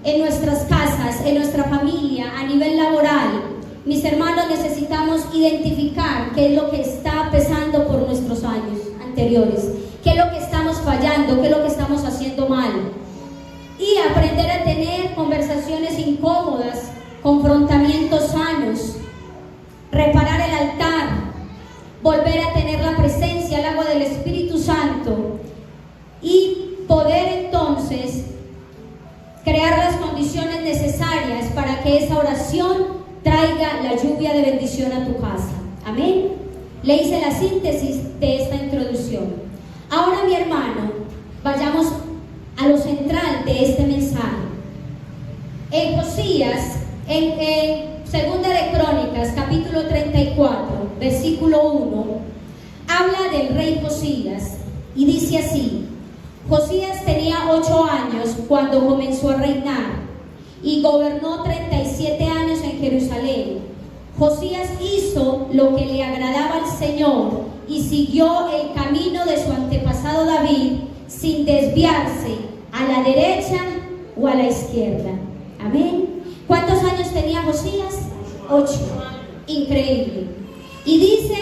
en nuestras casas, en nuestra familia, a nivel laboral, mis hermanos, necesitamos identificar qué es lo que está pesando por nuestros años anteriores, qué es lo que estamos fallando, qué es lo que estamos haciendo mal, y aprender a tener conversaciones incómodas, confrontamientos sanos, reparar el altar, volver a tener la presencia, el agua del Espíritu Santo, y poder entonces crear las condiciones necesarias para que esa oración traiga la lluvia de bendición a tu casa. Amén. Le hice la síntesis de esta introducción. Ahora, mi hermano, vayamos a lo central de este mensaje. En Josías, en Segunda de Crónicas, capítulo 34, versículo 1, habla del rey Josías y dice así: Josías tenía 8 años cuando comenzó a reinar y gobernó 37 años en Jerusalén. Josías hizo lo que le agradaba al Señor y siguió el camino de su antepasado David sin desviarse a la derecha o a la izquierda. Amén. ¿Cuántos años tenía Josías? 8. Increíble. Y dice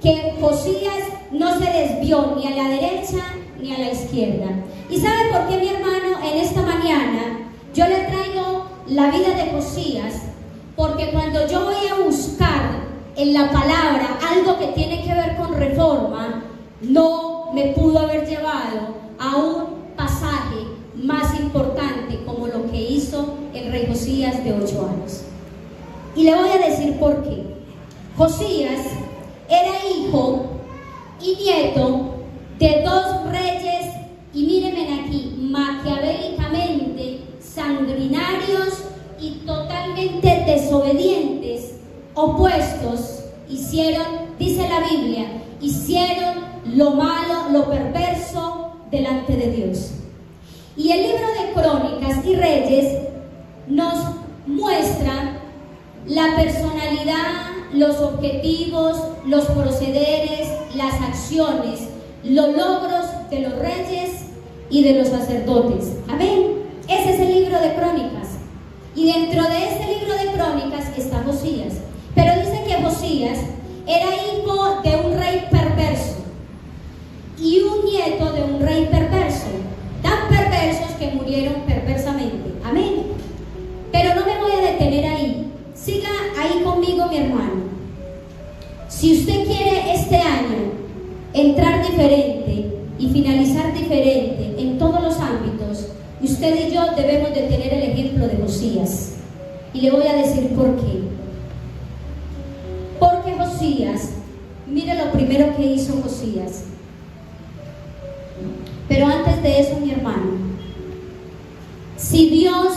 que Josías no se desvió ni a la derecha ni a la izquierda. ¿Y sabe por qué, mi hermano, en esta mañana yo le traigo la vida de Josías? Porque cuando yo voy a buscar en la palabra algo que tiene que ver con reforma, no me pudo haber llevado a un pasaje más importante como lo que hizo el rey Josías de 8 años. Y le voy a decir por qué. Josías era hijo y nieto de 2 reyes, y mírenme aquí, maquiavélicamente sanguinarios y totalmente desobedientes, opuestos. Hicieron, dice la Biblia, hicieron lo malo, lo perverso delante de Dios. Y el libro de Crónicas y Reyes nos muestra la personalidad, los objetivos, los procederes, las acciones, los logros de los reyes y de los sacerdotes. Amén. Ese es el libro de Crónicas. Y dentro de este libro de Crónicas está Josías. Pero dice que Josías era hijo de un rey perverso y un nieto de un rey perverso, tan perversos que murieron perversamente. Amén. Pero no me voy a detener ahí. Siga ahí conmigo, mi hermano. Si usted quiere este año entrar diferente y finalizar diferente en todos los ámbitos, usted y yo debemos de tener el ejemplo de Josías. Y le voy a decir por qué. Porque Josías, mire lo primero que hizo Josías. Pero antes de eso, mi hermano, si Dios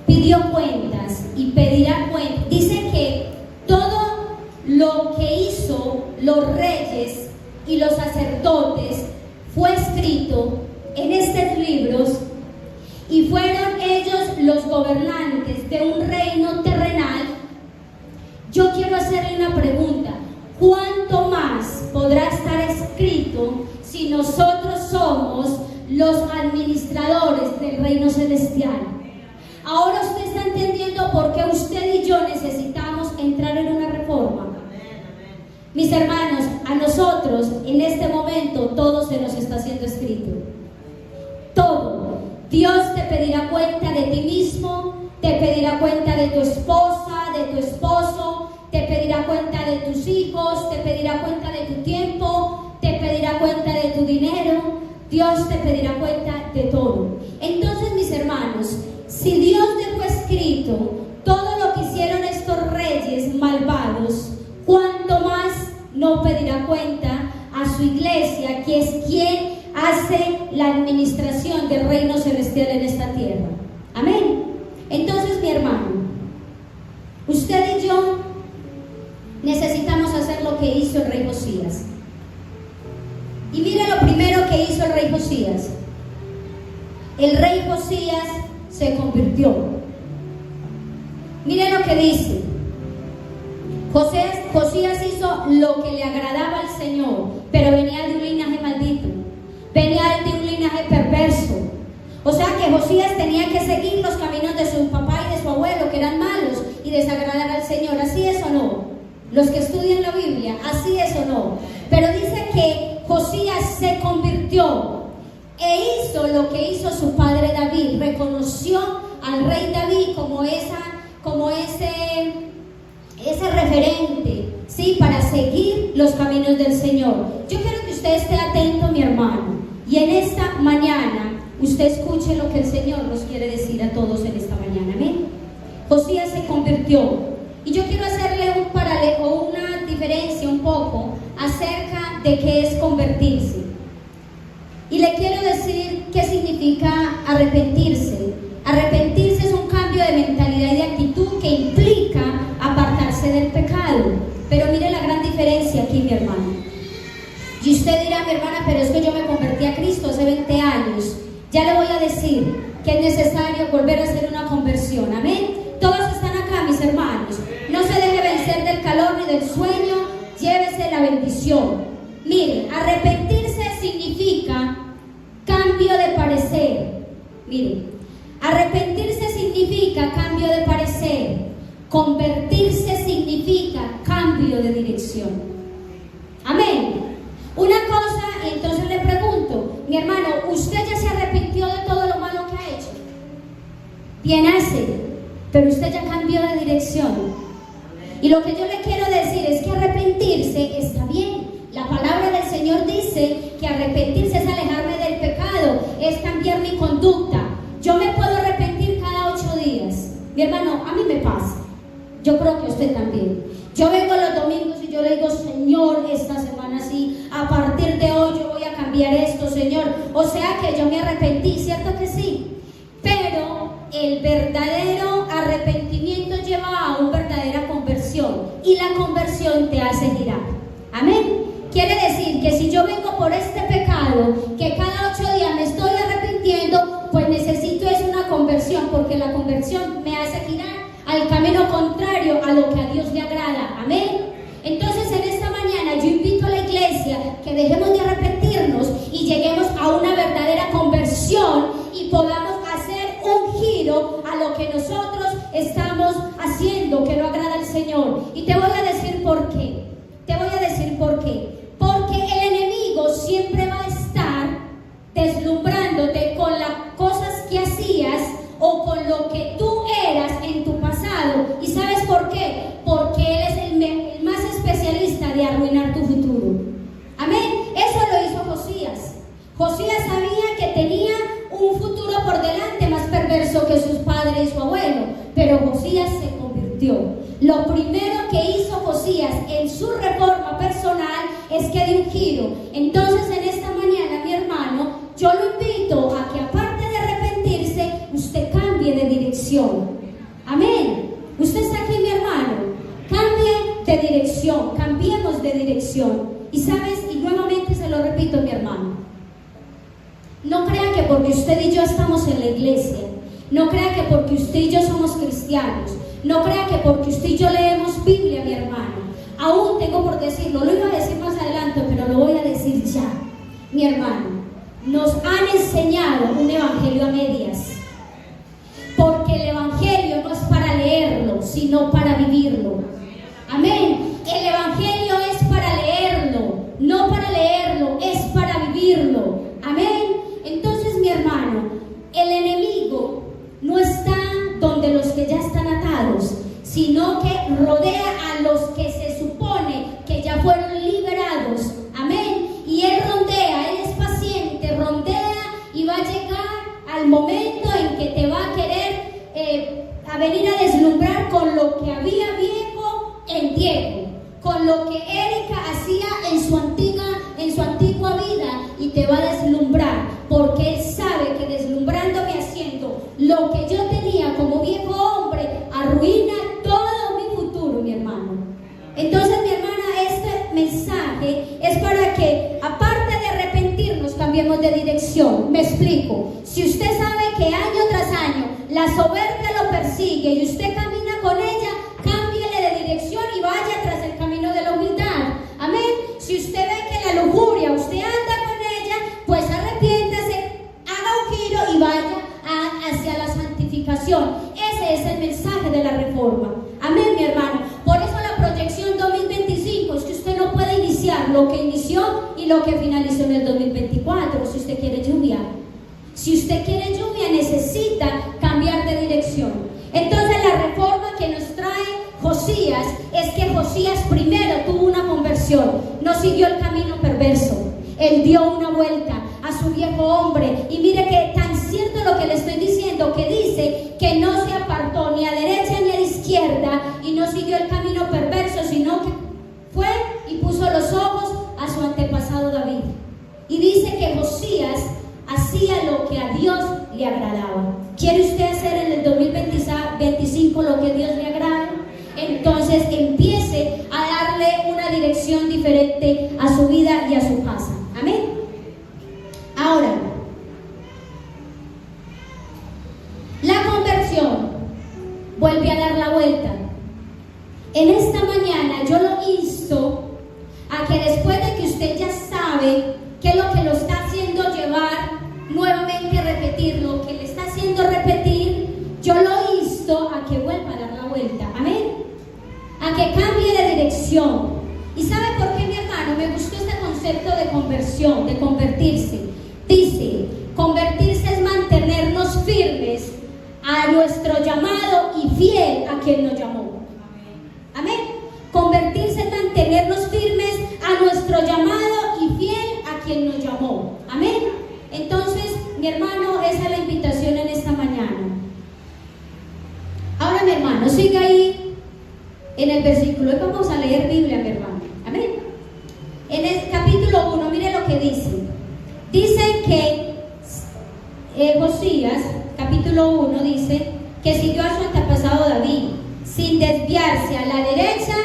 pidió cuentas y pedirá cuentas, dice que todo lo que hizo los reyes y los sacerdotes fue escrito en estos libros, y fueron ellos los gobernantes de un reino terrenal. Yo quiero hacerle una pregunta: ¿cuánto más podrá estar escrito si nosotros somos los administradores del reino celestial? Ahora usted está entendiendo por qué usted y yo necesitamos entrar en una reforma. Mis hermanos, a nosotros en este momento todo se nos está haciendo escrito. Todo. Dios te pedirá cuenta de ti mismo, te pedirá cuenta de tu esposa, de tu esposo, te pedirá cuenta de tus hijos, te pedirá cuenta de tu tiempo, te pedirá cuenta de tu dinero. Dios te pedirá cuenta de todo. Entonces, mis hermanos, si Dios dejó escrito todo lo que hicieron estos reyes malvados, ¿cuánto más no pedirá cuenta a su iglesia, que es quien hace la administración del reino celestial en esta tierra? Amén. Entonces, mi hermano, usted y yo necesitamos hacer lo que hizo el rey Josías. Y mire lo primero que hizo el rey Josías. El rey Josías se convirtió. Mire lo que dice. Josías hizo lo que le agradaba al Señor, pero venía de un linaje maldito, venía de un linaje perverso. O sea que Josías tenía que seguir los caminos de su papá y de su abuelo, que eran malos, y desagradar al Señor. ¿Así es o no? Los que estudian la Biblia, ¿así es o no? Pero dice que Josías se convirtió e hizo lo que hizo su padre David. Reconoció al rey David como ese referente, ¿sí? Para seguir los caminos del Señor. Yo quiero que usted esté atento, mi hermano, y en esta mañana usted escuche lo que el Señor nos quiere decir a todos en esta mañana. Amén. Josías se convirtió, y yo quiero hacerle un paralelo o una diferencia un poco acerca de qué es convertirse. Y le quiero decir qué significa arrepentirse. Arrepentirse es un cambio de mentalidad y de actitud que implica apartarse del pecado. Pero mire la gran diferencia aquí, mi hermano. Y usted dirá, mi hermana, pero es que yo me convertí a Cristo hace 20 años. Ya le voy a decir que es necesario volver a hacer una conversión. Amén. Todos están acá, mis hermanos. No se deje vencer del calor ni del sueño. Llévese la bendición. Mire, arrepentirse significa cambio de parecer. Mire, arrepentirse significa cambio de parecer. Convertirse significa cambio de dirección. Amén. Una cosa, entonces le pregunto, mi hermano, ¿usted ya se arrepintió de todo lo malo que ha hecho? Bien hace, pero usted ya cambió de dirección. Y lo que yo le quiero decir es que arrepentirse está bien. La palabra del Señor dice que arrepentirse es alejarme del pecado, es cambiar mi conducta. Yo me puedo arrepentir cada 8 días. Mi hermano, a mí me pasa. Yo creo que usted también. Yo vengo los domingos y yo le digo, Señor, esta semana sí, a partir de hoy yo voy a cambiar esto, Señor. O sea que yo me arrepentí, ¿cierto que sí? Pero el verdadero arrepentimiento lleva a una verdadera conversión, y la conversión te hace girar. Amén. Quiere decir que si yo vengo por este pecado, que cada 8 días me estoy arrepintiendo, pues necesito es una conversión, porque la conversión me hace girar al camino contrario a lo que a Dios le agrada. Amén. Entonces, en esta mañana yo invito a la iglesia que dejemos de arrepentirnos y lleguemos a una verdadera conversión y podamos hacer un giro a lo que nosotros estamos haciendo que no agrada al Señor. Y te voy a decir por qué. Te voy a decir por qué. Porque el enemigo siempre va a estar deslumbrándote con las cosas que hacías o con lo que tú eras en tu pasado. ¿Y sabes por qué? Porque él es el más especialista de arruinar tu futuro. Amén. Eso lo hizo Josías. Josías sabía que tenía un futuro por delante más perverso que sus padres y su abuelo, pero Josías se convirtió. Lo primero que hizo Josías en su reforma personal es que dio un giro. Entonces, en esta mañana, mi hermano, yo lo invito a que, aparte de arrepentirse, usted cambie de dirección. Amén. Usted está aquí, mi hermano. Cambie de dirección. Cambiemos de dirección. Y sabes, y nuevamente se lo repito, mi hermano, no crea que porque usted y yo estamos en la iglesia, no crea que porque usted y yo somos cristianos, no crea que porque usted y yo leemos Biblia, mi hermano. Aún tengo por decirlo, lo iba a decir más adelante, pero lo voy a decir ya. Mi hermano, nos han enseñado un evangelio a medias, porque el evangelio no es para leerlo, sino para vivirlo. Amén. El evangelio es para leerlo sino que rodea a los que se supone que ya fueron liberados. Amén. Y Él rondea, Él es paciente, rondea y va a llegar al momento en que te va a querer a venir a deslumbrar con lo que había viejo en Diego, con lo que Erika hacía en su antigua vida, y te va a deslumbrar, porque Él sabe que deslumbrándome haciendo lo que yo tenía como viejo hombre, arruina todo mi futuro, mi hermano. Entonces, mi hermana, este mensaje es para que, aparte de arrepentirnos, cambiemos de dirección. Me explico. Si usted sabe que año tras año la soberbia lo persigue y usted camina con ella, cámbiele de dirección y vaya tras el camino de la humildad. Amén. Si usted ve que la lujuria, usted anda con ella, pues arrepiéntase, haga un giro y vaya hacia la santificación. Ese es el mensaje de la reforma. Amén, mi hermano. Por eso la proyección 2025 es que usted no puede iniciar lo que inició y lo que finalizó en el 2024. Si usted quiere lluvia, necesita cambiar de dirección. Entonces, la reforma que nos trae Josías es que Josías primero tuvo una conversión, no siguió el camino perverso. Él dio una vuelta a su viejo hombre, y mire que tan cierto lo que le estoy diciendo, que dice que no se apartó ni a derecha ni a izquierda y no siguió el camino perverso, sino que fue y puso los ojos a su antepasado David. Y dice que Josías hacía lo que a Dios le agradaba. ¿Quiere usted hacer en el 2025 lo que a Dios le agrada? Entonces empiece a darle una dirección diferente a su vida y a su casa. Amén. Ahora, la conversión vuelve a dar la vuelta. En esta mañana yo lo insto a que, después de que usted ya sabe qué es lo que lo está haciendo llevar nuevamente a repetir lo que le está haciendo repetir, yo lo insto a que vuelva a dar la vuelta. Amén. A que cambie de dirección. ¿Y sabe por qué, mi hermano? Me gustó este concepto de conversión, de convertirse. Dice, convertirse es mantenernos firmes a nuestro llamado y fiel a quien nos llamó. Amén. Convertirse es mantenernos firmes a nuestro llamado y fiel a quien nos llamó. Amén. Entonces, mi hermano, esa es la invitación en esta mañana. Ahora, mi hermano, sigue ahí en el versículo, y vamos a leer Biblia, mi hermano. Amén. En el capítulo 1, mire lo que dice. Dice que Josías, capítulo 1, dice que siguió a su antepasado David, sin desviarse a la derecha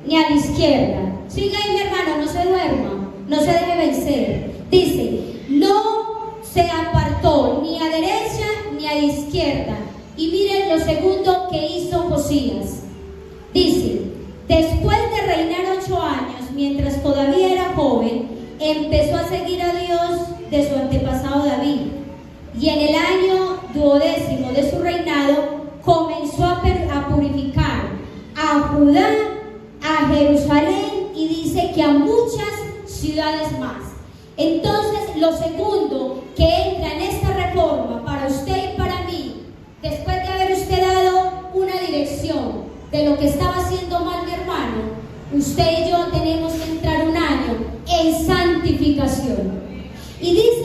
ni a la izquierda. Sigue ahí, mi hermano, no se duerma, no se deje vencer. Dice, no se apartó ni a derecha ni a izquierda. Y miren lo segundo que hizo Josías. Dice, después de reinar 8 años, mientras todavía era joven, empezó a seguir a Dios de su antepasado David. Y en el año 12º de su reinado, comenzó a purificar a Judá, a Jerusalén, y dice que a muchas ciudades más. Entonces, lo segundo que entra en esta reforma para usted y para mí, después de haber usted dado una dirección de lo que estaba haciendo mal, mi hermano, usted y yo tenemos que entrar un año en santificación. Y dice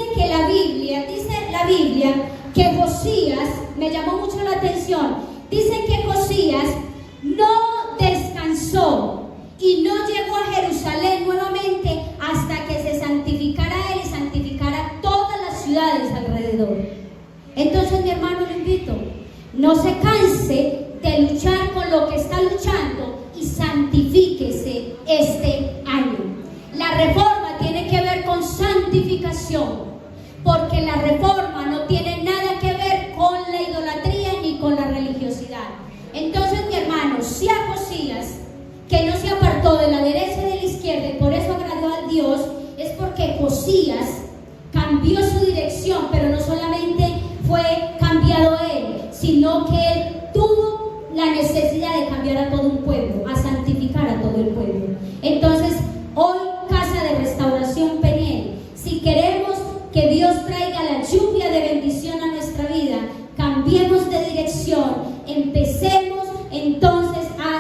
la Biblia que Josías, me llamó mucho la atención, dice que Josías no descansó y no llegó a Jerusalén nuevamente hasta que se santificara él y santificara todas las ciudades alrededor. Entonces, mi hermano, lo invito, no se canse de luchar con lo que está luchando y santifíquese este año. La reforma tiene que ver con santificación, porque la reforma no tiene nada que ver con la idolatría ni con la religiosidad. Entonces, mi hermano, si a Josías, que no se apartó de la derecha y de la izquierda y por eso agradó a Dios, es porque Josías cambió su dirección, pero no solamente fue cambiado él, sino que él tuvo la necesidad de cambiar a todo un pueblo, a santificar a todo el pueblo. Entonces, hoy, Casa de Restauración Peniel, si queremos que Dios traiga la lluvia de bendición a nuestra vida, cambiemos de dirección, empecemos entonces a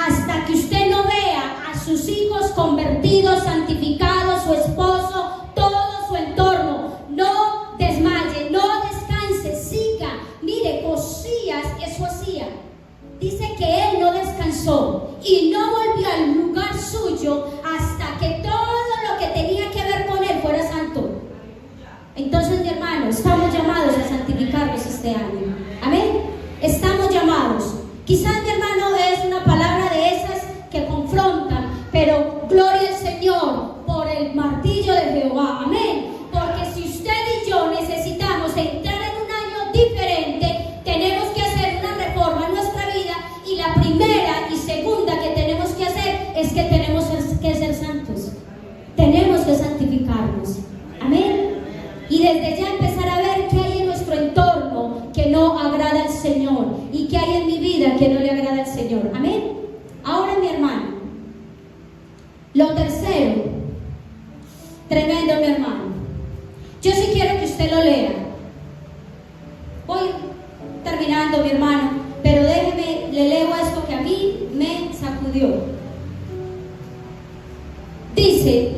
hasta que usted no vea a sus hijos convertidos, santificados, su esposo, todo su entorno. No desmaye, no descanse, siga. Mire, Josías eso hacía. Dice que él no descansó y no volvió al lugar suyo hasta que todo lo que tenía que ver con él fuera santo. Entonces, mi hermano, estamos llamados a santificarnos este año. Amén. Estamos llamados. Quizás, mi hermano, es una palabra de esas que confrontan, pero gloria al Señor por el martillo de Jehová. Amén. Porque si usted y yo necesitamos entrar en un año diferente, tenemos que hacer una reforma en nuestra vida, y la primera y segunda que tenemos que hacer es que tenemos que ser santos. Tenemos que santificarnos. Amén. Y desde ya empezar a ver qué hay en nuestro entorno que no agrada al Señor y qué hay en mi vida que no le agrada al Señor. Amén. Ahora, mi hermano, lo tercero, tremendo, mi hermano. Yo sí quiero que usted lo lea. Voy terminando, mi hermano, pero déjeme, le leo esto que a mí me sacudió. Dice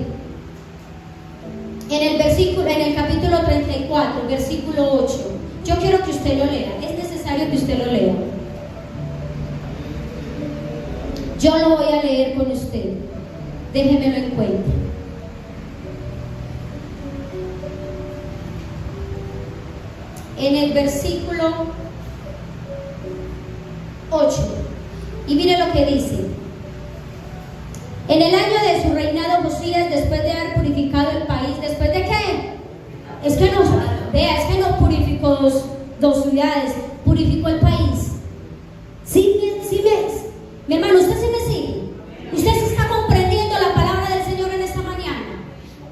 en el capítulo 34, versículo 8. Yo quiero que usted lo lea. Es necesario que usted lo lea. Yo lo voy a leer con usted. Déjemelo en cuenta. En el versículo 8. Y mire lo que dice. En el año de su reinado, Josías, después de haber purificado el país, ¿después de qué? Es que no purificó dos ciudades, purificó el país. ¿Sí ves? Mi hermano, ¿usted sí me sigue? ¿Usted se está comprendiendo la palabra del Señor en esta mañana?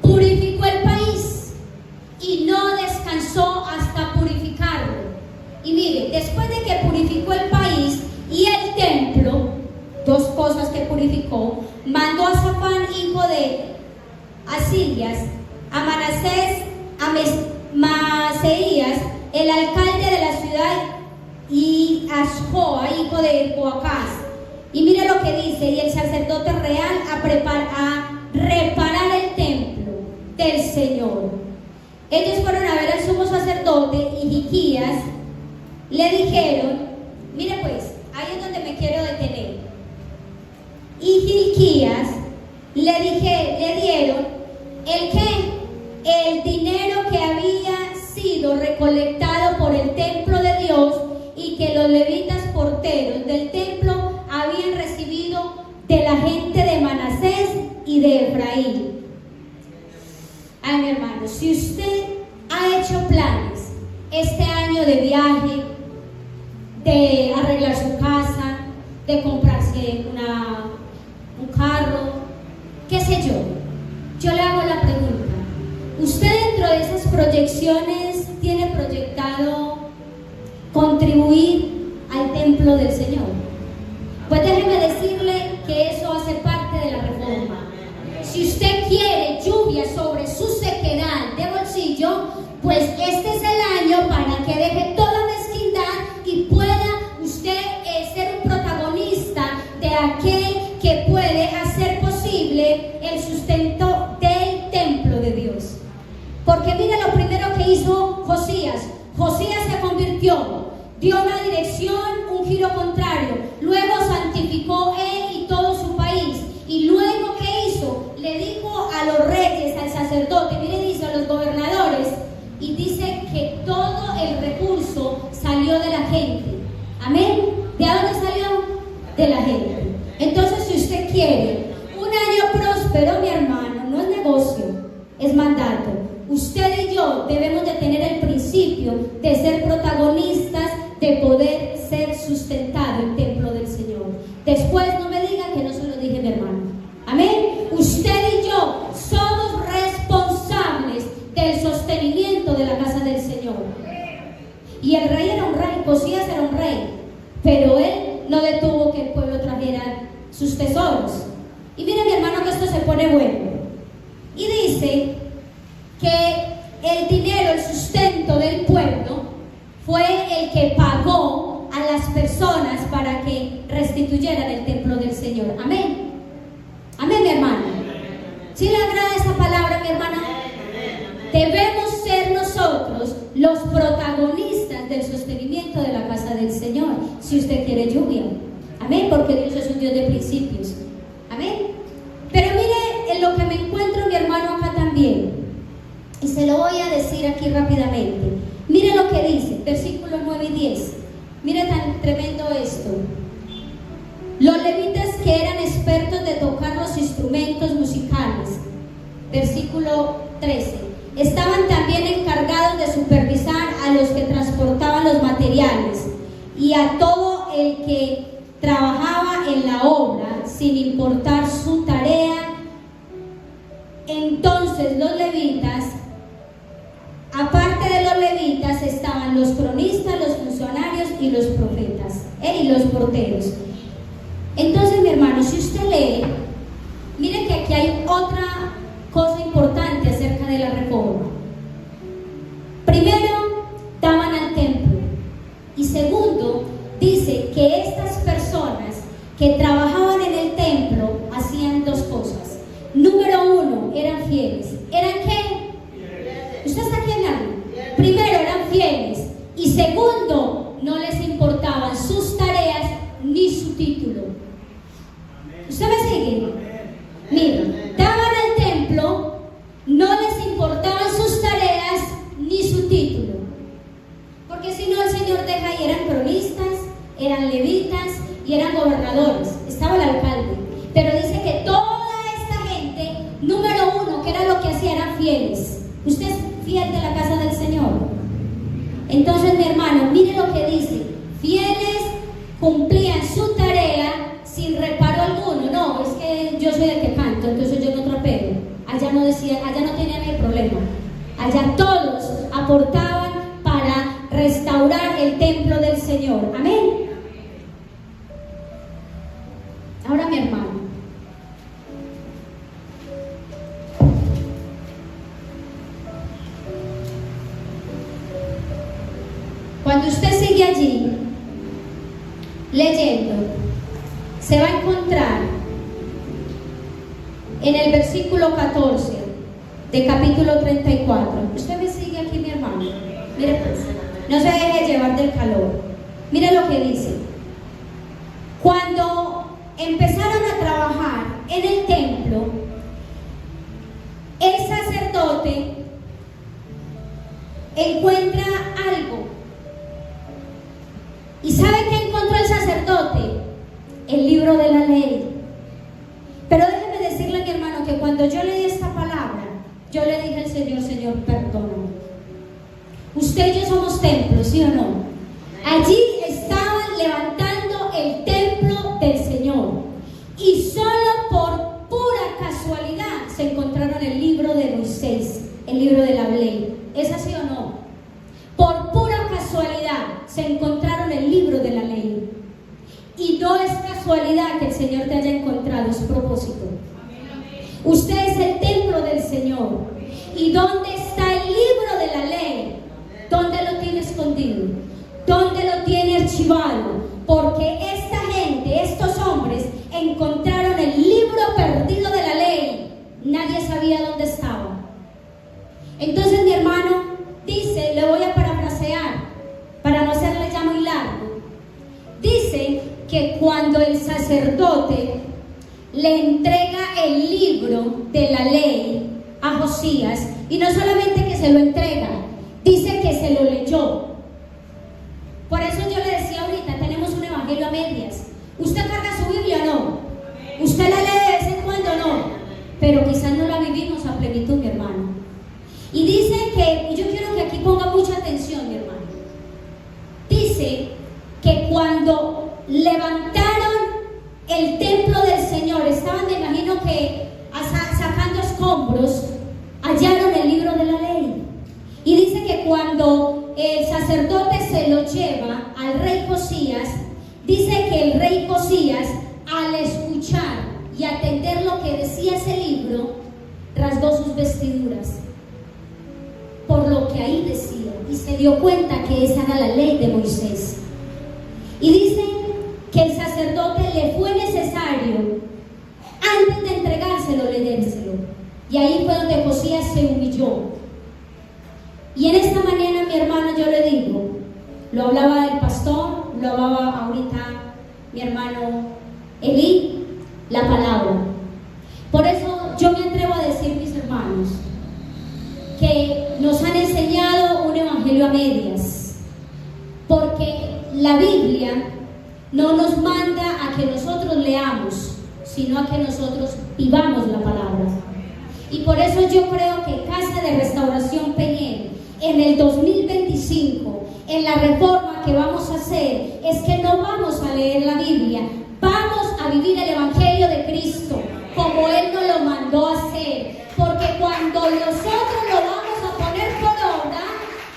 Purificó el país y no descansó hasta purificarlo. Y mire, después de que purificó el país y el templo, dos cosas que purificó, mandó a Safán, hijo de Asías, a Manasés, a Maaseías, el alcalde de la ciudad, y a Asjoa, hijo de Joacás. Y mire lo que dice: y el sacerdote real a reparar el templo del Señor. Ellos fueron a ver al sumo sacerdote, y Hilquías le dijeron, mire pues, ahí es donde me quiero detener. Y Hilquías le dieron el dinero que había sido recolectado por el templo de Dios, y que los levitas porteros del templo habían recibido de la gente de Manasés y de Efraín. Ay, mi hermano, si usted ha hecho planes este año de viaje, de arreglar su casa, de comprarse un carro, qué sé yo le hago la pregunta: ¿usted dentro de esas proyecciones tiene proyectado contribuir al templo del Señor? Pues déjeme decirle que eso hace parte de la reforma. Si usted quiere lluvia sobre su sequedad de bolsillo, pues este es el año para que deje toda mezquindad y pueda usted ser un protagonista de aquel que puede hacer posible el sustento del templo de Dios. Porque mire lo primero que hizo Josías. Josías se convirtió, dio una dirección, un giro contrario, luego santificó él y todo su país, y luego ¿qué hizo? Le dijo a los reyes, al sacerdote, mire, dice a los gobernadores, y dice que todo el recurso salió de la gente. Amén. ¿De dónde salió? De la gente. Entonces, si usted quiere un año próspero, mi hermano, no es negocio, es mandato. Usted y yo debemos de tener el principio de ser protagonistas, de poder ser sustentado el templo del Señor. Después no me diga que no se lo dije, mi hermano. Amén. Usted y yo somos responsables del sostenimiento de la casa del Señor. Y el rey era un rey, Josías era un rey, pero él no detuvo que el pueblo trajera sus tesoros. Y mire, mi hermano, que esto se pone bueno. Y dice que el dinero, el sustento del pueblo, fue el que pagó a las personas para que restituyeran el templo del Señor. debemos ser nosotros los protagonistas del sostenimiento de la casa del Señor, si usted quiere lluvia. Amén, porque Dios es un Dios de principios. Amén. Pero mire en lo que me encuentro, mi hermano, acá también. Y se lo voy a decir aquí rápidamente. Mire lo que dice, versículos 9 y 10. Mire tan tremendo esto. Los levitas que eran expertos de tocar los instrumentos musicales, versículo 13, estaban también encargados de supervisar a los que transportaban los materiales y a todo el que trabajaba en la obra, sin importar su tarea. Entonces los levitas, aparte de los levitas, estaban los cronistas, los funcionarios y los profetas, y los porteros. Entonces, mi hermano, si usted lee, mire que aquí hay otra cosa importante acerca de la reforma. Primero, daban al templo. Y segundo, dice que estas personas que trabajaban en el templo hacían dos cosas. Número uno, eran fieles. ¿Eran qué? ¿Usted está aquí hablando? Primero, eran fieles. Y segundo, no les importaban sus tareas ni su título. ¿Usted me sigue? Mira, daban al templo, no les importaban sus tareas ni su título. Porque si no, el Señor deja ahí, eran cronistas, eran levitas y eran gobernadores. Estaba el alcalde. Pero dice que toda esta gente, número uno, que era lo que hacía, eran fieles. ¿Usted es fiel de la casa del Señor? Entonces, mi hermano, mire lo que dice. Fieles, cumplían su tarea sin reparo alguno. No, es que yo soy el que canto, entonces yo no trapeo. Allá no decían, allá no tenían el problema. Allá todos aportaban para restaurar el templo del Señor. Amén. Ahora, mi hermano, cuando usted sigue allí leyendo, se va a encontrar en el versículo 14 de capítulo 34. Usted me sigue aquí, mi hermano. Mire pues, no se deje llevar del calor. Mire lo que dice. Cuando empezaron a trabajar en el templo, el sacerdote encuentra algo. ¿Y sabe qué encontró el sacerdote? El libro de la ley. Pero déjeme decirle, mi hermano, que cuando yo leí esta palabra, yo le dije al Señor: Señor, perdóname. Usted y yo somos templos, ¿sí o no? Allí estaban levantando el templo del Señor, y solo por pura casualidad se encontraron el libro de Moisés, el libro de la ley. ¿Es así o no? Por pura casualidad se encontraron el libro de la ley. Y no es casualidad que el Señor te haya encontrado, es propósito. Usted es el templo del Señor. ¿Y dónde está el libro de la ley? ¿Dónde lo tiene escondido? ¿Dónde lo tiene archivado? Porque esta gente, estos hombres, encontraron el libro perdido de la ley. Nadie sabía dónde estaba. Entonces, mi hermano dice, le voy a parafrasear para no hacerle ya muy largo. Dice que cuando el sacerdote le entrega el libro de la ley a Josías, y no solamente que se lo entrega, dice que se lo leyó. Por eso yo le decía ahorita, tenemos un evangelio a medias. ¿Usted carga su Biblia o no? ¿Usted la lee de vez en cuando o no? Pero quizás no la vivimos a plenitud, mi hermano. Y dice que, y yo quiero que aquí ponga mucha atención, mi hermano. Dice que cuando levantaron el templo del Señor, estaban, me imagino que sacando escombros, hallaron el libro de la ley. Y dice que cuando el sacerdote se lo lleva al rey Josías, dice que el rey Josías, al escuchar y atender lo que decía ese libro, rasgó sus vestiduras por lo que ahí decía, y se dio cuenta que esa era la ley de Moisés. Y dice que el sacerdote le fue necesario, antes de entregárselo, leérselo. Y ahí fue donde Josías se humilló. Y en esta mañana, mi hermano, yo le digo, lo hablaba el pastor, lo hablaba ahorita mi hermano Eli, la palabra. Por eso yo me atrevo a decir, mis hermanos, que nos han enseñado un evangelio a medias, porque la Biblia no nos manda a que nosotros leamos, sino a que nosotros vivamos la palabra. Y por eso yo creo que Casa de Restauración Peñel, en el 2025, en la reforma que vamos a hacer, es que no vamos a leer la Biblia, vamos a vivir el evangelio de Cristo como Él nos lo mandó a hacer, porque cuando nosotros lo vamos a poner por obra,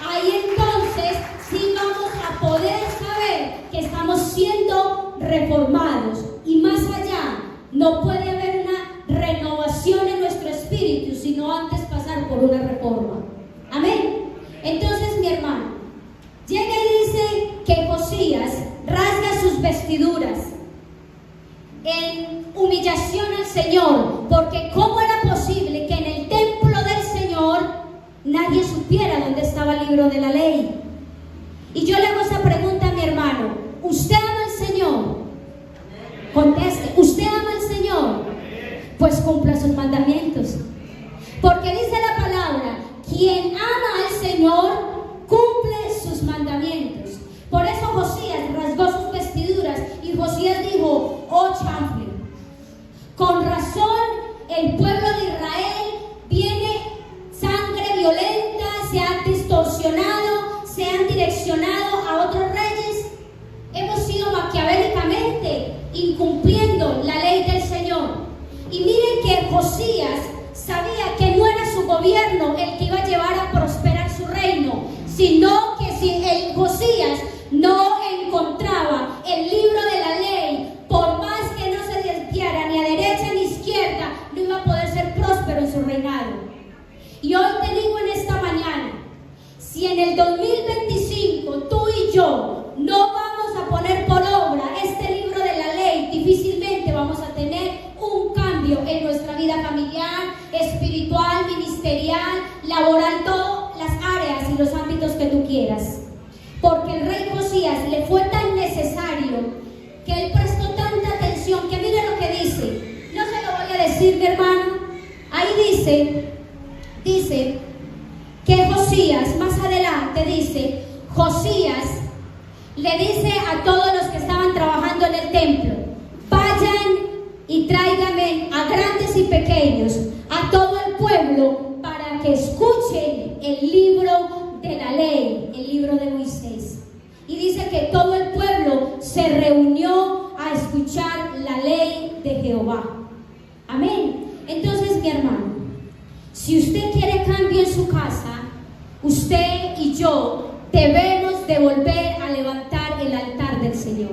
ahí entonces sí vamos a poder saber que estamos siendo reformados. Y más allá, no puede haber una renovación en nuestro espíritu, sino antes pasar por una reforma. Amén. Entonces, mi hermano, llega y dice que Josías rasga sus vestiduras en humillación al Señor, porque ¿cómo era posible que en el templo del Señor nadie supiera dónde estaba el libro de la ley? Y yo le hago esa pregunta a mi hermano: ¿usted ama al Señor? Conteste, ¿usted ama al Señor? Pues cumpla sus mandamientos, porque dice la palabra: quien ama al Señor cumple sus mandamientos. Por eso Josías rasgó sus vestiduras y Josías dijo: oh chanfle, con razón el pueblo de Israel viene sangre violenta, se ha distorsionado, se han direccionado a otros reyes, hemos sido maquiavélicamente incumpliendo la ley del Señor. Y miren que Josías sabía que no era su gobierno el que iba a llevar a prosperar su reino, sino que si el Josías no encontraba el libro de la ley, por más que no se desviara ni a derecha ni a izquierda, no iba a poder ser próspero en su reinado. Y hoy te digo en esta mañana, si en el 2025 tú y yo no vamos a poner por obra este libro de la ley, difícilmente vamos a tener un cambio en nuestra vida familiar, espiritual, ministerial, laboral, todas las áreas y los ámbitos que tú quieras. Porque el rey Josías le fue tan necesario que él prestó tanta atención que mire lo que dice. No se lo voy a decir, mi hermano. Ahí dice que Josías, más adelante dice, Josías le dice a todos los que estaban trabajando en el templo: vayan y tráiganme a grandes y pequeños, a todo el pueblo, para que escuchen el libro de la ley, el libro de Moisés. Y dice que todo el pueblo se reunió a escuchar la ley de Jehová. Amén. Entonces, mi hermano, si usted quiere cambio en su casa, usted y yo debemos de volver a levantar el altar del Señor.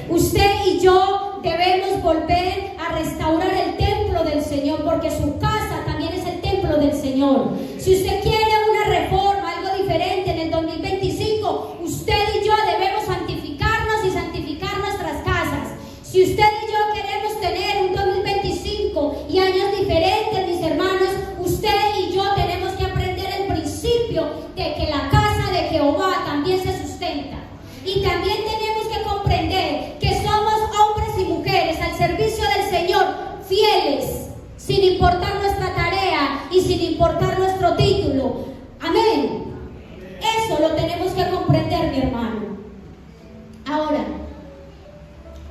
Usted y yo debemos volver a restaurar el templo del Señor, porque su casa también es el templo del Señor. Si usted quiere una reforma, algo diferente en el 2025, usted y yo debemos santificarnos y santificar nuestras casas. Si usted y yo queremos tener un 2025 y años diferentes, mis hermanos, usted y yo tenemos que aprender el principio de que la casa de Jehová también se sustenta. Y también tenemos que comprender que somos hombres y mujeres al servicio del Señor, fieles, sin importar nuestra tarea y sin importar nuestro título. Amén. Eso lo tenemos que comprender, mi hermano. Ahora,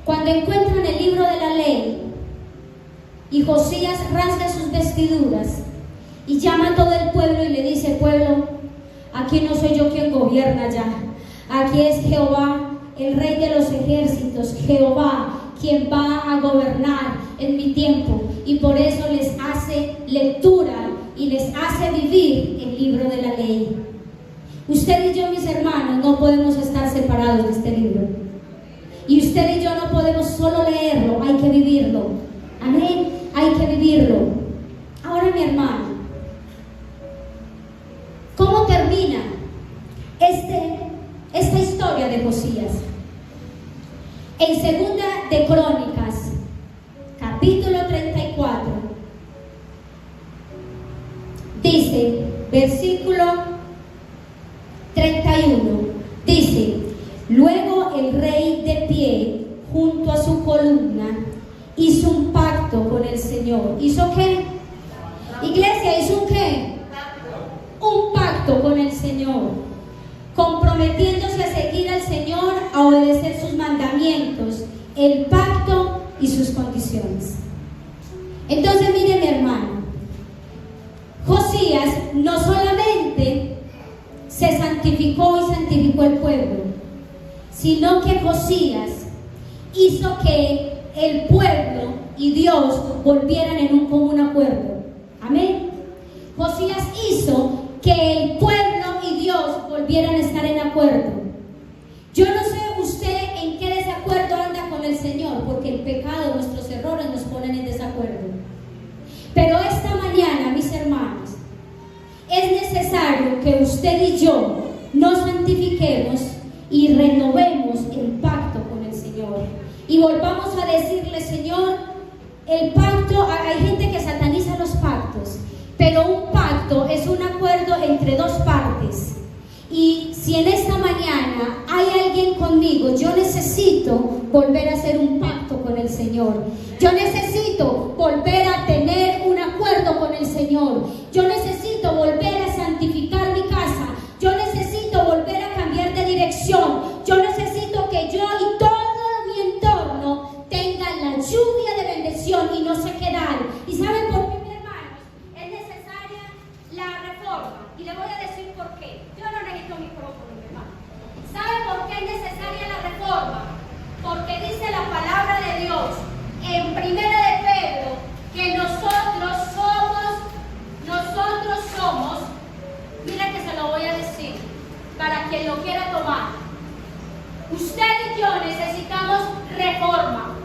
cuando encuentran el libro de la ley y Josías rasga sus vestiduras y llama a todo el pueblo y le dice: pueblo, aquí no soy yo quien gobierna ya, aquí es Jehová, el rey de los ejércitos, Jehová, quien va a gobernar en mi tiempo. Y por eso les hace lectura y les hace vivir el libro de la ley. Usted y yo, mis hermanos, no podemos estar separados de este libro. Y usted y yo no podemos solo leerlo, hay que vivirlo. Amén, hay que vivirlo. Ahora, mi hermano, ¿cómo termina esta historia de Josías? En Segunda de Crónicas, capítulo 34, dice, versículo 31, dice: luego el rey de pie junto a su columna hizo un pacto con el Señor. ¿Hizo qué? Iglesia, ¿hizo un qué? Un pacto con el Señor, comprometiéndose a seguir al Señor, a obedecer sus mandamientos, el pacto y sus condiciones. Entonces, mire, mi hermano, Josías no solamente se santificó y santificó el pueblo, sino que Josías hizo que el pueblo y Dios volvieran en un común acuerdo. Amén. Josías hizo que el pueblo y Dios volvieran a estar en acuerdo. Yo no sé usted en qué desacuerdo anda con el Señor, porque el pecado, nuestros errores nos ponen en desacuerdo. Pero esta mañana, mis hermanos, es necesario que usted y yo nos santifiquemos y renovemos el pacto con el Señor. Y volvamos a decirle: Señor, el pacto, hay gente que sataniza los pactos, pero un pacto es un acuerdo entre dos partes. Y si en esta mañana hay alguien conmigo, yo necesito volver a hacer un pacto con el Señor. Yo necesito volver a tener un acuerdo con el Señor. Yo necesito volver a santificar mi casa. Yo necesito volver a cambiar de dirección. Yo necesito que yo y todo mi entorno tengan la lluvia de bendición y no se quedar. ¿Y saben por qué, mis hermanos? Es necesaria la reforma. Y le voy a decir por qué. Yo no necesito micrófono, mi hermano. ¿Saben por qué es necesaria la reforma? Porque dice la palabra de Dios en 1 de Pedro que nosotros somos, mira que se lo voy a decir para quien lo quiera tomar. Usted y yo necesitamos reforma.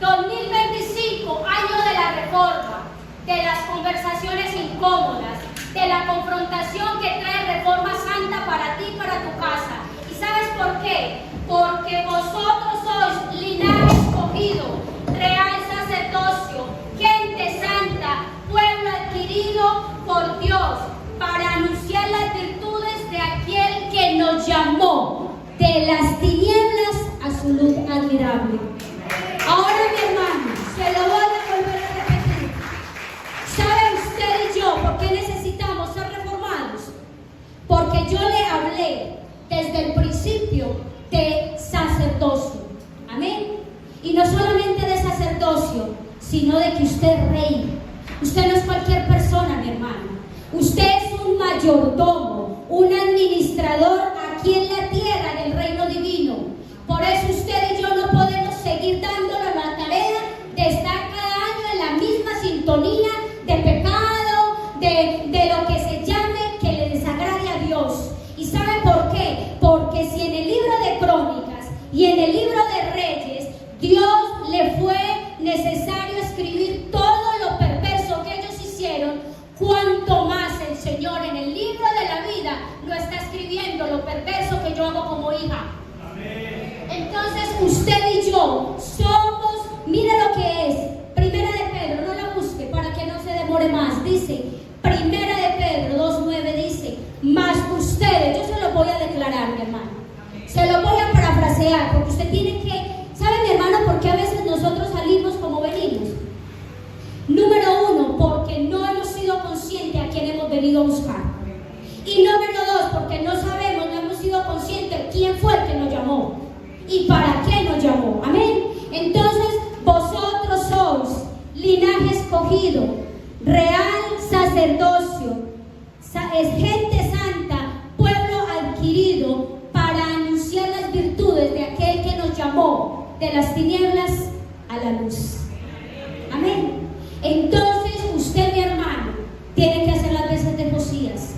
2025, año de la reforma, de las conversaciones incómodas, de la confrontación que trae reforma santa para ti y para tu casa. ¿Y sabes por qué? Porque vosotros sois linaje escogido, real sacerdocio, gente santa, pueblo adquirido por Dios, para anunciar las virtudes de aquel que nos llamó de las tinieblas a su luz admirable. Ahora, mi hermano, se lo voy a volver a repetir. ¿Sabe usted y yo por qué necesitamos ser reformados? Porque yo le hablé desde el principio de sacerdocio. Amén. Y no solamente de sacerdocio, sino de que usted es rey. Usted no es cualquier persona, mi hermano. Usted es un mayordomo, un administrador aquí en la tierra del reino divino. Por eso usted y yo no podemos seguir dándonos la tarea de estar cada año en la misma sintonía de pecado, de lo que se llame que le desagrade a Dios. ¿Y sabe por qué? Porque si en el libro de Crónicas y en el libro de Reyes Dios le fue necesario escribir todo lo perverso que ellos hicieron, cuanto más el Señor en el libro de la vida lo está escribiendo lo perverso que yo hago como hija. Amén. Entonces usted y yo somos, mire lo que es, 1 de Pedro, no la busque para que no se demore más, dice, 1 de Pedro 2:9 dice, mas ustedes, yo se lo voy a declarar, mi hermano, se lo voy a parafrasear, porque usted tiene que, ¿sabe, mi hermano, por qué a veces nosotros salimos como venimos? Número 1, porque no hemos sido conscientes a quién hemos venido a buscar. Y número 2, porque no sabemos, no hemos sido conscientes quién fue el que nos llamó y para qué nos llamó. Amén. Entonces, vosotros sois linaje escogido, real sacerdocio, es gente santa, pueblo adquirido, para anunciar las virtudes de aquel que nos llamó de las tinieblas a la luz. Amén. Entonces usted, mi hermano, tiene que hacer las veces de Josías.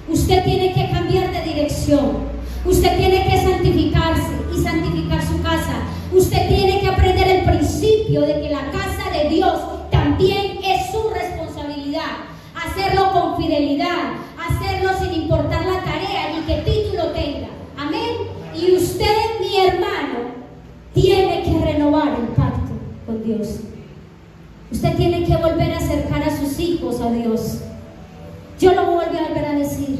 Usted tiene que cambiar de dirección. Usted tiene que santificarse y santificar su casa. Usted tiene que aprender el principio de que la casa de Dios también es su responsabilidad. Hacerlo con fidelidad, hacerlo sin importar la tarea ni qué título tenga. Amén. Y usted, mi hermano, tiene que renovar el pacto con Dios. Usted tiene que volver a acercar a sus hijos a Dios. Yo lo voy a volver a decir.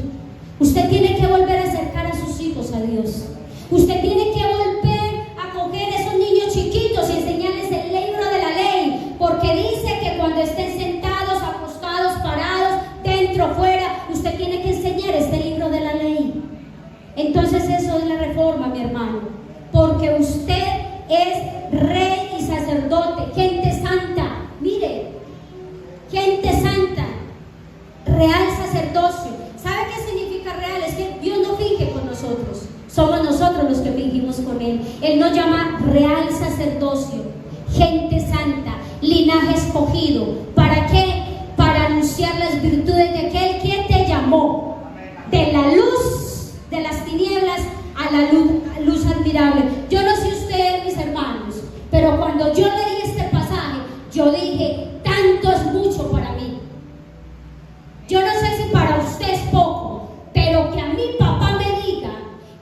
Usted tiene que volver a acercar a sus hijos a Dios. Usted tiene que volver a coger a esos niños chiquitos y enseñarles el libro de la ley, porque dice que cuando estén sentados, acostados, parados, dentro, fuera, usted tiene que enseñar este libro de la ley. Entonces eso es la reforma, mi hermano, porque usted es rey y sacerdote, gente santa. Mire, gente santa, real sacerdocio. ¿Sabe qué significa real? Es que Dios no finge con nosotros, somos nosotros los que fingimos con Él. Él nos llama real sacerdocio, gente santa, linaje escogido. ¿Para qué? Para anunciar las virtudes de aquel que te llamó de la luz de las tinieblas a la luz admirable. Yo no sé ustedes, mis hermanos, pero cuando yo leí este pasaje, yo dije, tanto es mucho para mí. Yo no sé si para usted es poco, pero que a mi papá me diga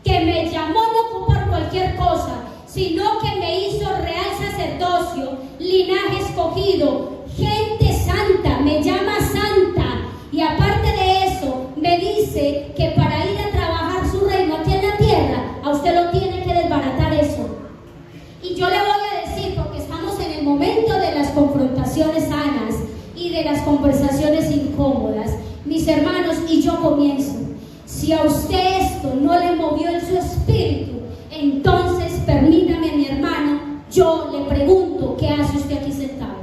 que me llamó no por cualquier cosa, sino que me hizo real sacerdocio, linaje escogido, gente santa, me llama santa, y aparte de eso, me dice que para ir a trabajar su reino aquí en la tierra, a usted lo tiene que desbaratar eso. Y yo le voy a decir, porque estamos en el momento de las confrontaciones sanas y de las conversaciones incómodas, mis hermanos, y yo comienzo. Si a usted esto no le movió en su espíritu, entonces permítame, mi hermano, yo le pregunto, ¿qué hace usted aquí sentado?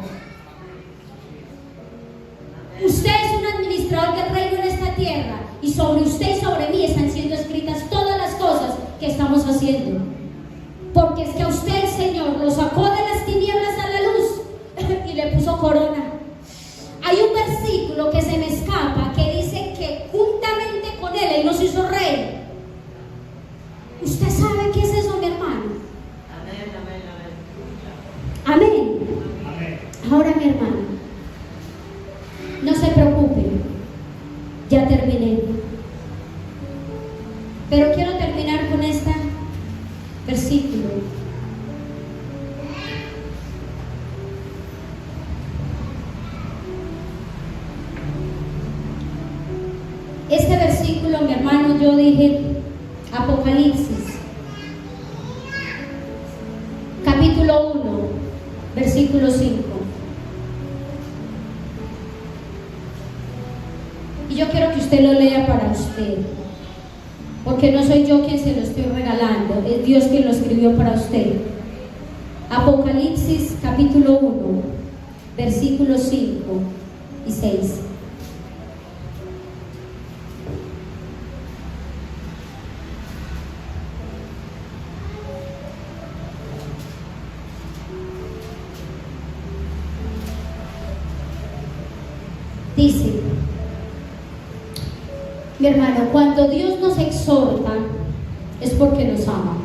Usted es un administrador del reino en esta tierra, y sobre usted y sobre mí están siendo escritas todas las cosas que estamos haciendo, porque es que a usted el Señor lo sacó de las tinieblas a la luz y le puso corona. Hay un versículo que se me escapa que dice que juntamente con Él nos hizo rey. ¿Usted sabe qué es eso, mi hermano? Amén. Ahora, mi hermano, no se preocupe, ya terminé. Pero quiero terminar con este versículo. Este versículo, mi hermano, yo dije Apocalipsis, capítulo 1, versículo 5. Y yo quiero que usted lo lea para usted, porque no soy yo quien se lo estoy regalando, es Dios quien lo escribió para usted. Apocalipsis, capítulo 1, versículos 5 y 6. Dice, mi hermano, cuando Dios nos exhorta es porque nos ama.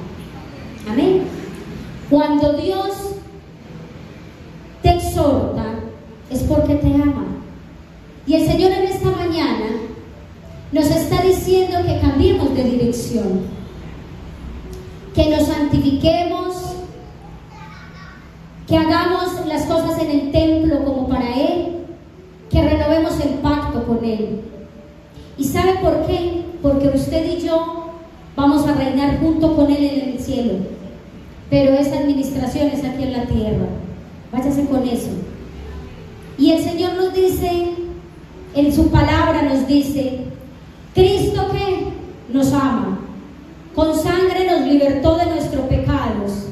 Amén. Cuando Dios te exhorta es porque te ama. Y el Señor en esta mañana nos está diciendo que cambiemos de dirección, que nos santifiquemos, que hagamos las cosas en el templo como para Él, que renovemos el pacto con Él. ¿Y sabe por qué? Porque usted y yo vamos a reinar junto con Él en el cielo, pero esa administración es aquí en la tierra. Váyase con eso. Y el Señor nos dice, en su palabra nos dice, Cristo que nos ama, con sangre nos libertó de nuestros pecados,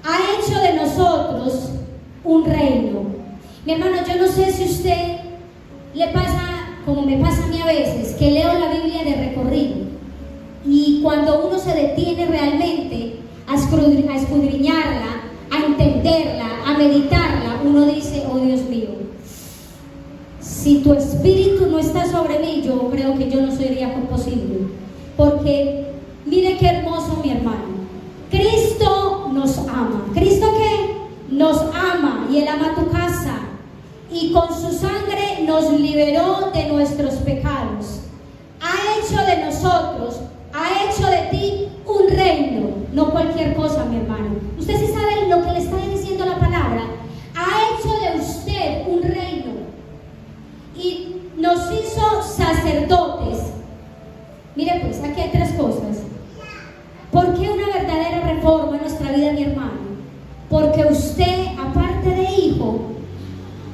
ha hecho de nosotros un reino. Mi hermano, yo no sé si a usted le pasa como me pasa a mí a veces, que leo la Biblia de recorrido, y cuando uno se detiene realmente a escudriñarla, a entenderla, a meditarla, uno dice, oh Dios mío, si tu espíritu no está sobre mí, yo creo que yo no sería posible. Porque mire qué hermoso, mi hermano, Cristo nos ama. ¿Cristo qué? Nos ama, y Él ama tu casa, y con su sangre nos liberó de nuestros pecados. Ha hecho de nosotros, ha hecho de ti un reino, no cualquier cosa, mi hermano. Usted sí sabe lo que le está diciendo la palabra. Ha hecho de usted un reino y nos hizo sacerdotes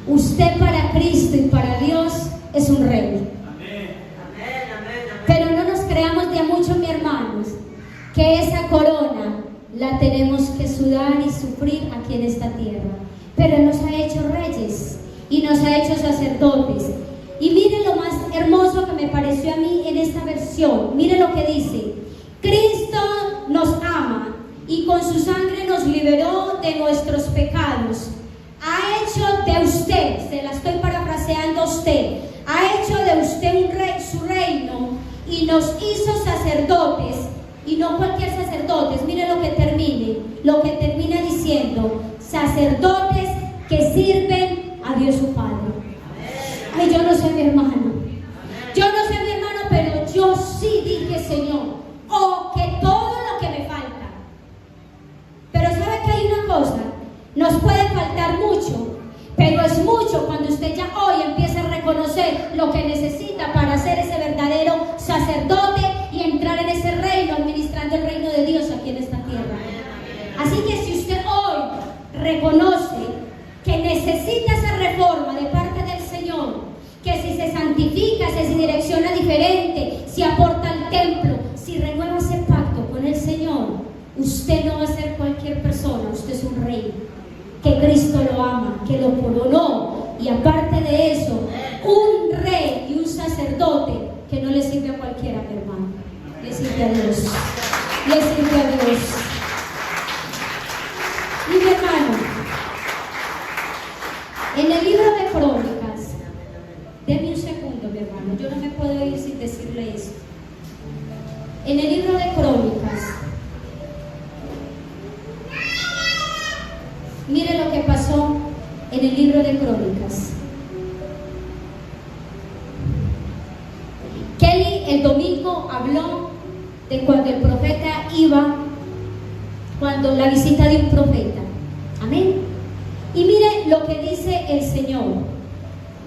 Usted para Cristo y para Dios es un rey. Pero no nos creamos de a mucho, mis hermanos, que esa corona la tenemos que sudar y sufrir aquí en esta tierra. Pero Él nos ha hecho reyes y nos ha hecho sacerdotes. Y miren lo más hermoso que me pareció a mí en esta versión. Miren lo que dice: Cristo nos ama y con su sangre nos liberó de nuestros pecados. Ha hecho de usted, se la estoy parafraseando a usted, ha hecho de usted un rey, su reino, y nos hizo sacerdotes, y no cualquier sacerdotes. Mire lo que termina diciendo: sacerdotes que sirven a Dios su Padre. Ay, yo no sé, mi hermano, pero yo sí dije: Señor, que todo lo que me falta. Pero ¿sabe que hay una cosa? Nos puede faltar mucho, pero es mucho cuando usted ya hoy empieza a reconocer lo que necesita para ser ese verdadero sacerdote y entrar en ese reino, administrando el reino de Dios aquí en esta tierra. Así que si usted hoy reconoce que necesita esa reforma de parte del Señor, que si se santifica, si se direcciona diferente, si aporta al templo, si renueva ese pacto con el Señor, usted no va a ser cualquier persona, usted es un rey, que Cristo lo ama, que lo coronó, y aparte de eso, un rey y un sacerdote que no le sirve a cualquiera, mi hermano, le sirve a Dios, le sirve a Dios. Y mi hermano, en el libro de Crónicas, deme un segundo, mi hermano, yo no me puedo ir sin decirle esto. En el libro de Crónicas, mire lo que pasó en el libro de Crónicas. Kelly el domingo habló de cuando el profeta iba, cuando la visita de un profeta. Amén. Y mire lo que dice el Señor,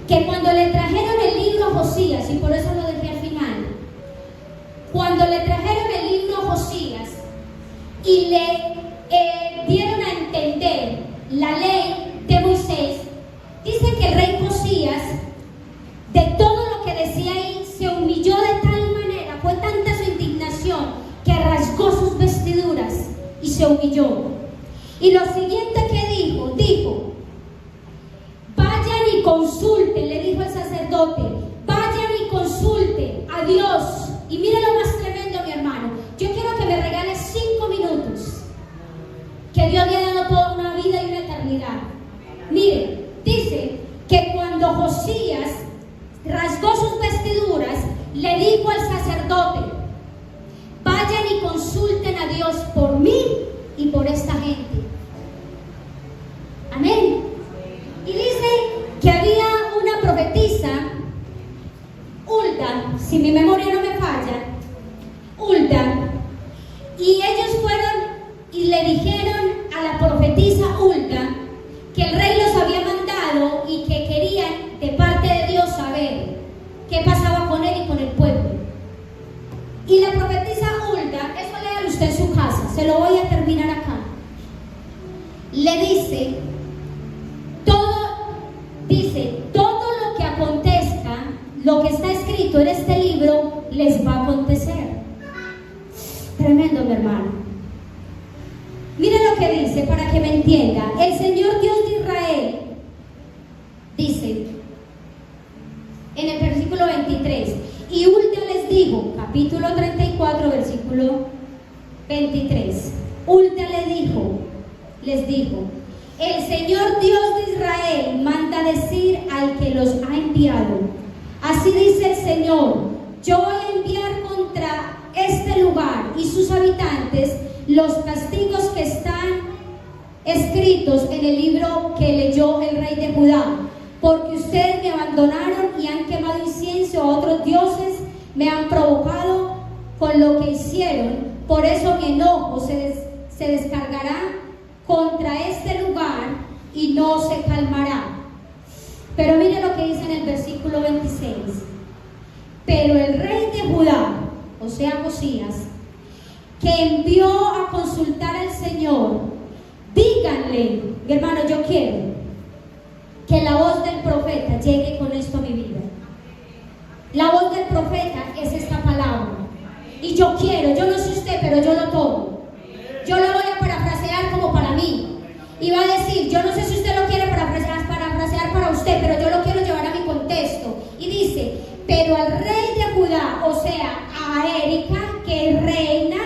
que cuando le trajeron el libro a Josías, y por eso lo dejé al final, cuando le trajeron el libro a Josías y le dieron a entender la ley de Moisés, dice que el rey Josías, de todo lo que decía ahí, se humilló de tal manera, fue tanta su indignación, que rasgó sus vestiduras y se humilló. Y lo siguiente que dijo: vayan y consulten, le dijo el sacerdote, vayan y consulten a Dios. Y mire lo más tremendo, mi hermano, yo quiero que me regales 5 minutos, que Dios le ha dado toda una vida y una eternidad. Mire, dice que cuando Josías rasgó sus vestiduras, le dijo al sacerdote: vayan y consulten a Dios por mí y por esta gente. Amén. Y dice que había una profetisa, Hulda, si mi memoria no me falla, Hulda, y ellos fueron y le dijeron a la profetisa Hulda que el rey los había mandado y que querían de parte de Dios saber qué pasaba con él y con el pueblo. Y la profetisa Hulda, eso léalo usted en su casa, se lo voy a terminar acá, le dice todo lo que acontezca, lo que está escrito en este libro, les va a acontecer. Tremendo, mi hermano. Mire lo que dice para que me entienda. El Señor Dios de Israel dice en el versículo 23: y Hulda les dijo, capítulo 34, versículo 23. Hulda les dijo: el Señor Dios de Israel manda decir al que los ha enviado: así dice el Señor, yo voy a enviar contra este lugar y sus habitantes los castigos que están escritos en el libro que leyó el rey de Judá, porque ustedes me abandonaron y han quemado incienso a otros dioses, me han provocado con lo que hicieron. Por eso mi enojo se descargará contra este lugar y no se calmará. Pero mire lo que dice en el versículo 26: pero el rey de Judá, o sea Josías, que envió a consultar al Señor, díganle, mi hermano, yo quiero que la voz del profeta llegue con esto a mi vida. La voz del profeta es esta palabra. Y yo quiero, yo no sé usted, pero yo lo tomo. Yo lo voy a parafrasear como para mí. Y va a decir, yo no sé si usted lo quiere parafrasear para usted, pero yo lo quiero llevar a mi contexto. Y dice, pero al rey de Judá, o sea, a Erika, que es reina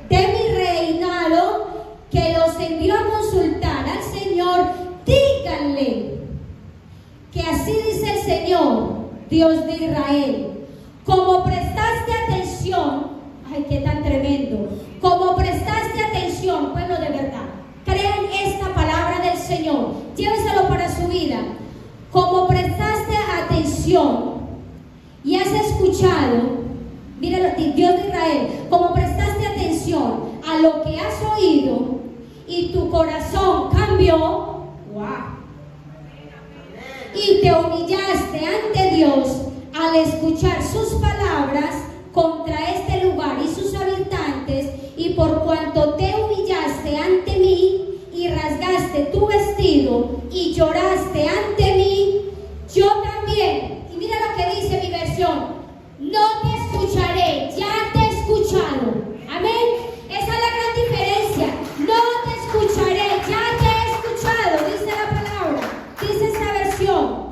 de mi reinado, que los envió a consultar al Señor, díganle que así dice el Señor, Dios de Israel, como prestaste atención, ay, qué tan tremendo, como prestaste atención, pueblo de verdad, crean esta palabra del Señor, lléveselo para su vida, como prestaste atención y has escuchado, míralo, Dios de Israel, como prestaste atención a lo que has oído y tu corazón cambió, wow, y te humillaste ante Dios al escuchar sus palabras contra este lugar y sus habitantes, y por cuanto te humillaste ante mí y rasgaste tu vestido y lloraste ante mí, yo también, y mira lo que dice mi versión, no te escucharé, ya te he escuchado. Amén. Esa es la gran diferencia. No te escucharé, ya te he escuchado, dice la palabra, dice esta versión.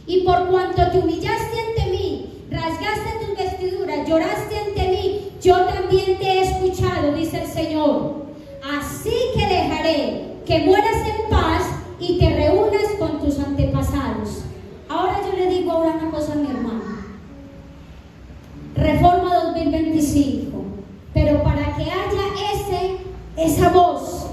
Y por cuanto te humillaste ante mí, rasgaste tus vestiduras, lloraste ante mí, yo también te he escuchado, dice el Señor. Así que dejaré que mueras en paz y te reúnas con tus antepasados. Ahora yo le digo ahora una cosa a mi hermano. Reforma 2025. Pero para que haya esa voz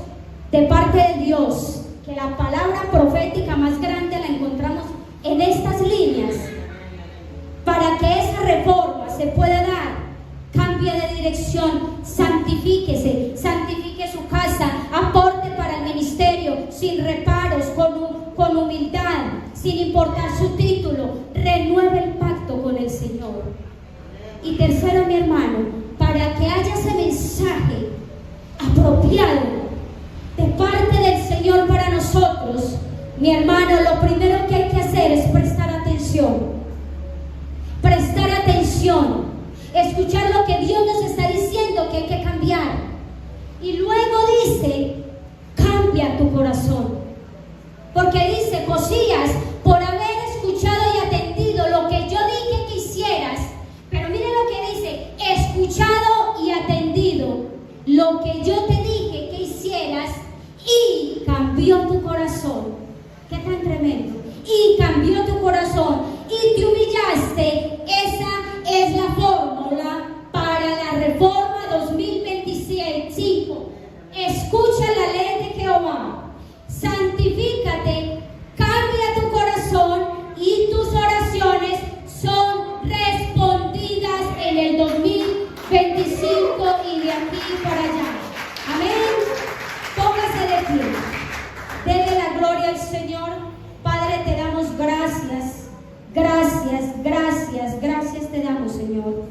de parte de Dios, que la palabra profética más grande la encontramos en estas líneas, para que esa reforma se pueda dar, cambie de dirección, santifíquese, santifique su casa, aporte para el ministerio, sin reparos, con humildad, sin importar su título, renueve el pacto con el Señor. Y tercero, mi hermano, para que haya ese mensaje apropiado de parte del Señor para nosotros, mi hermano, lo primero que hay que hacer es prestar atención. Prestar atención, escuchar lo que Dios nos está diciendo que hay que cambiar. Y luego dice, cambia tu corazón. Porque dice, Josías, por haber escuchado y atendido lo que yo dije que hicieras, pero mire lo que dice, escuchado y atendido lo que yo te dije que hicieras y cambió tu corazón. Qué tan tremendo. Y cambió tu corazón y te humillaste. Esa es la fórmula para la reforma 2025. Escucha la ley de Jehová, santifícate, cambia tu corazón y tus oraciones son respondidas en el 2025 y de aquí para allá. Amén. Póngase de pie. Dele la gloria al Señor. Padre, te damos gracias. Gracias, gracias, gracias te damos, Señor.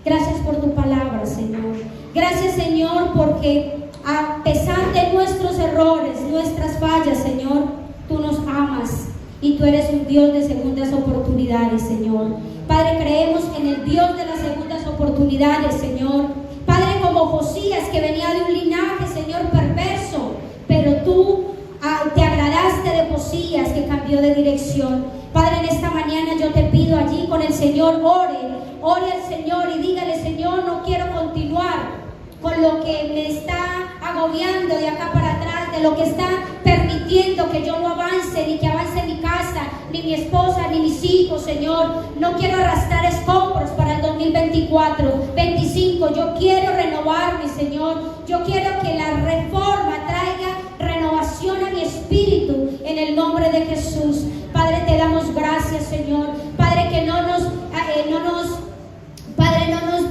Gracias por tu palabra, Señor. Gracias, Señor, porque a pesar de nuestros errores, nuestras fallas, Señor, tú nos amas y tú eres un Dios de segundas oportunidades, Señor. Padre, creemos en el Dios de las segundas oportunidades, Señor. Padre, como Josías, que venía de un linaje, Señor, perverso, pero tú te agradaste de Josías, que cambió de dirección. Padre, en esta mañana yo te pido allí con el Señor, ore al Señor y dígale, Señor, no quiero continuar con lo que me está agobiando de acá para atrás, de lo que está permitiendo que yo no avance, ni que avance mi casa, ni mi esposa, ni mis hijos, Señor. No quiero arrastrar escombros para el 2024, 25. Yo quiero renovarme, Señor. Yo quiero que la reforma traiga renovación a mi espíritu en el nombre de Jesús. Padre, te damos gracias, Señor. Padre, que no nos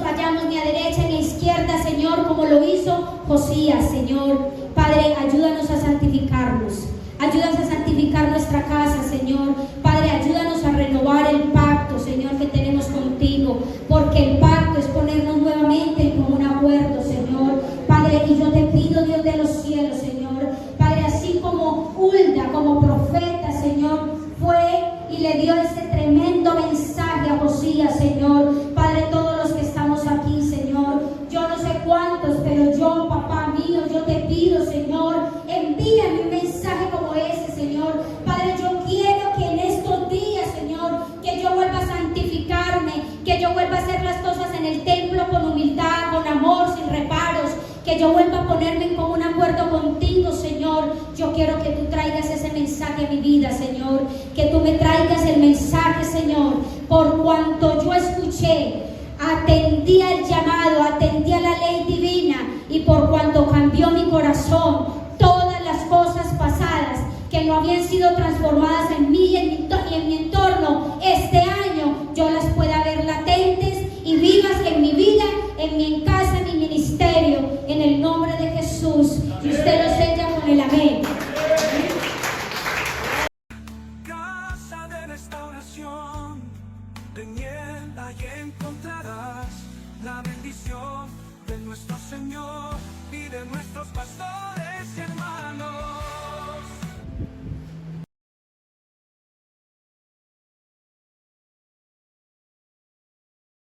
vayamos ni a derecha ni a izquierda, Señor, como lo hizo Josías, Señor. Padre, ayúdanos a santificarnos. Ayúdanos a santificar nuestra casa, Señor. Padre, ayúdanos a renovar el pacto, Señor, que tenemos contigo. Porque el pacto es ponernos nuevamente en común acuerdo, Señor. Padre, y yo te pido, Dios de los cielos, Señor. Padre, así como Hulda, como profeta, Señor, mensaje a mi vida, Señor, que tú me traigas el mensaje, Señor, por cuanto yo escuché, atendí al llamado, atendí a la ley divina, y por cuanto cambió mi corazón, todas las cosas pasadas que no habían sido transformadas en mí y en mi entorno, este año yo las pueda ver latentes y vivas en mi vida, en mi casa, en mi ministerio, en el nombre de Jesús. Y usted lo sella con el amén. Casa de restauración, en él ahí encontrarás la bendición de nuestro Señor y de nuestro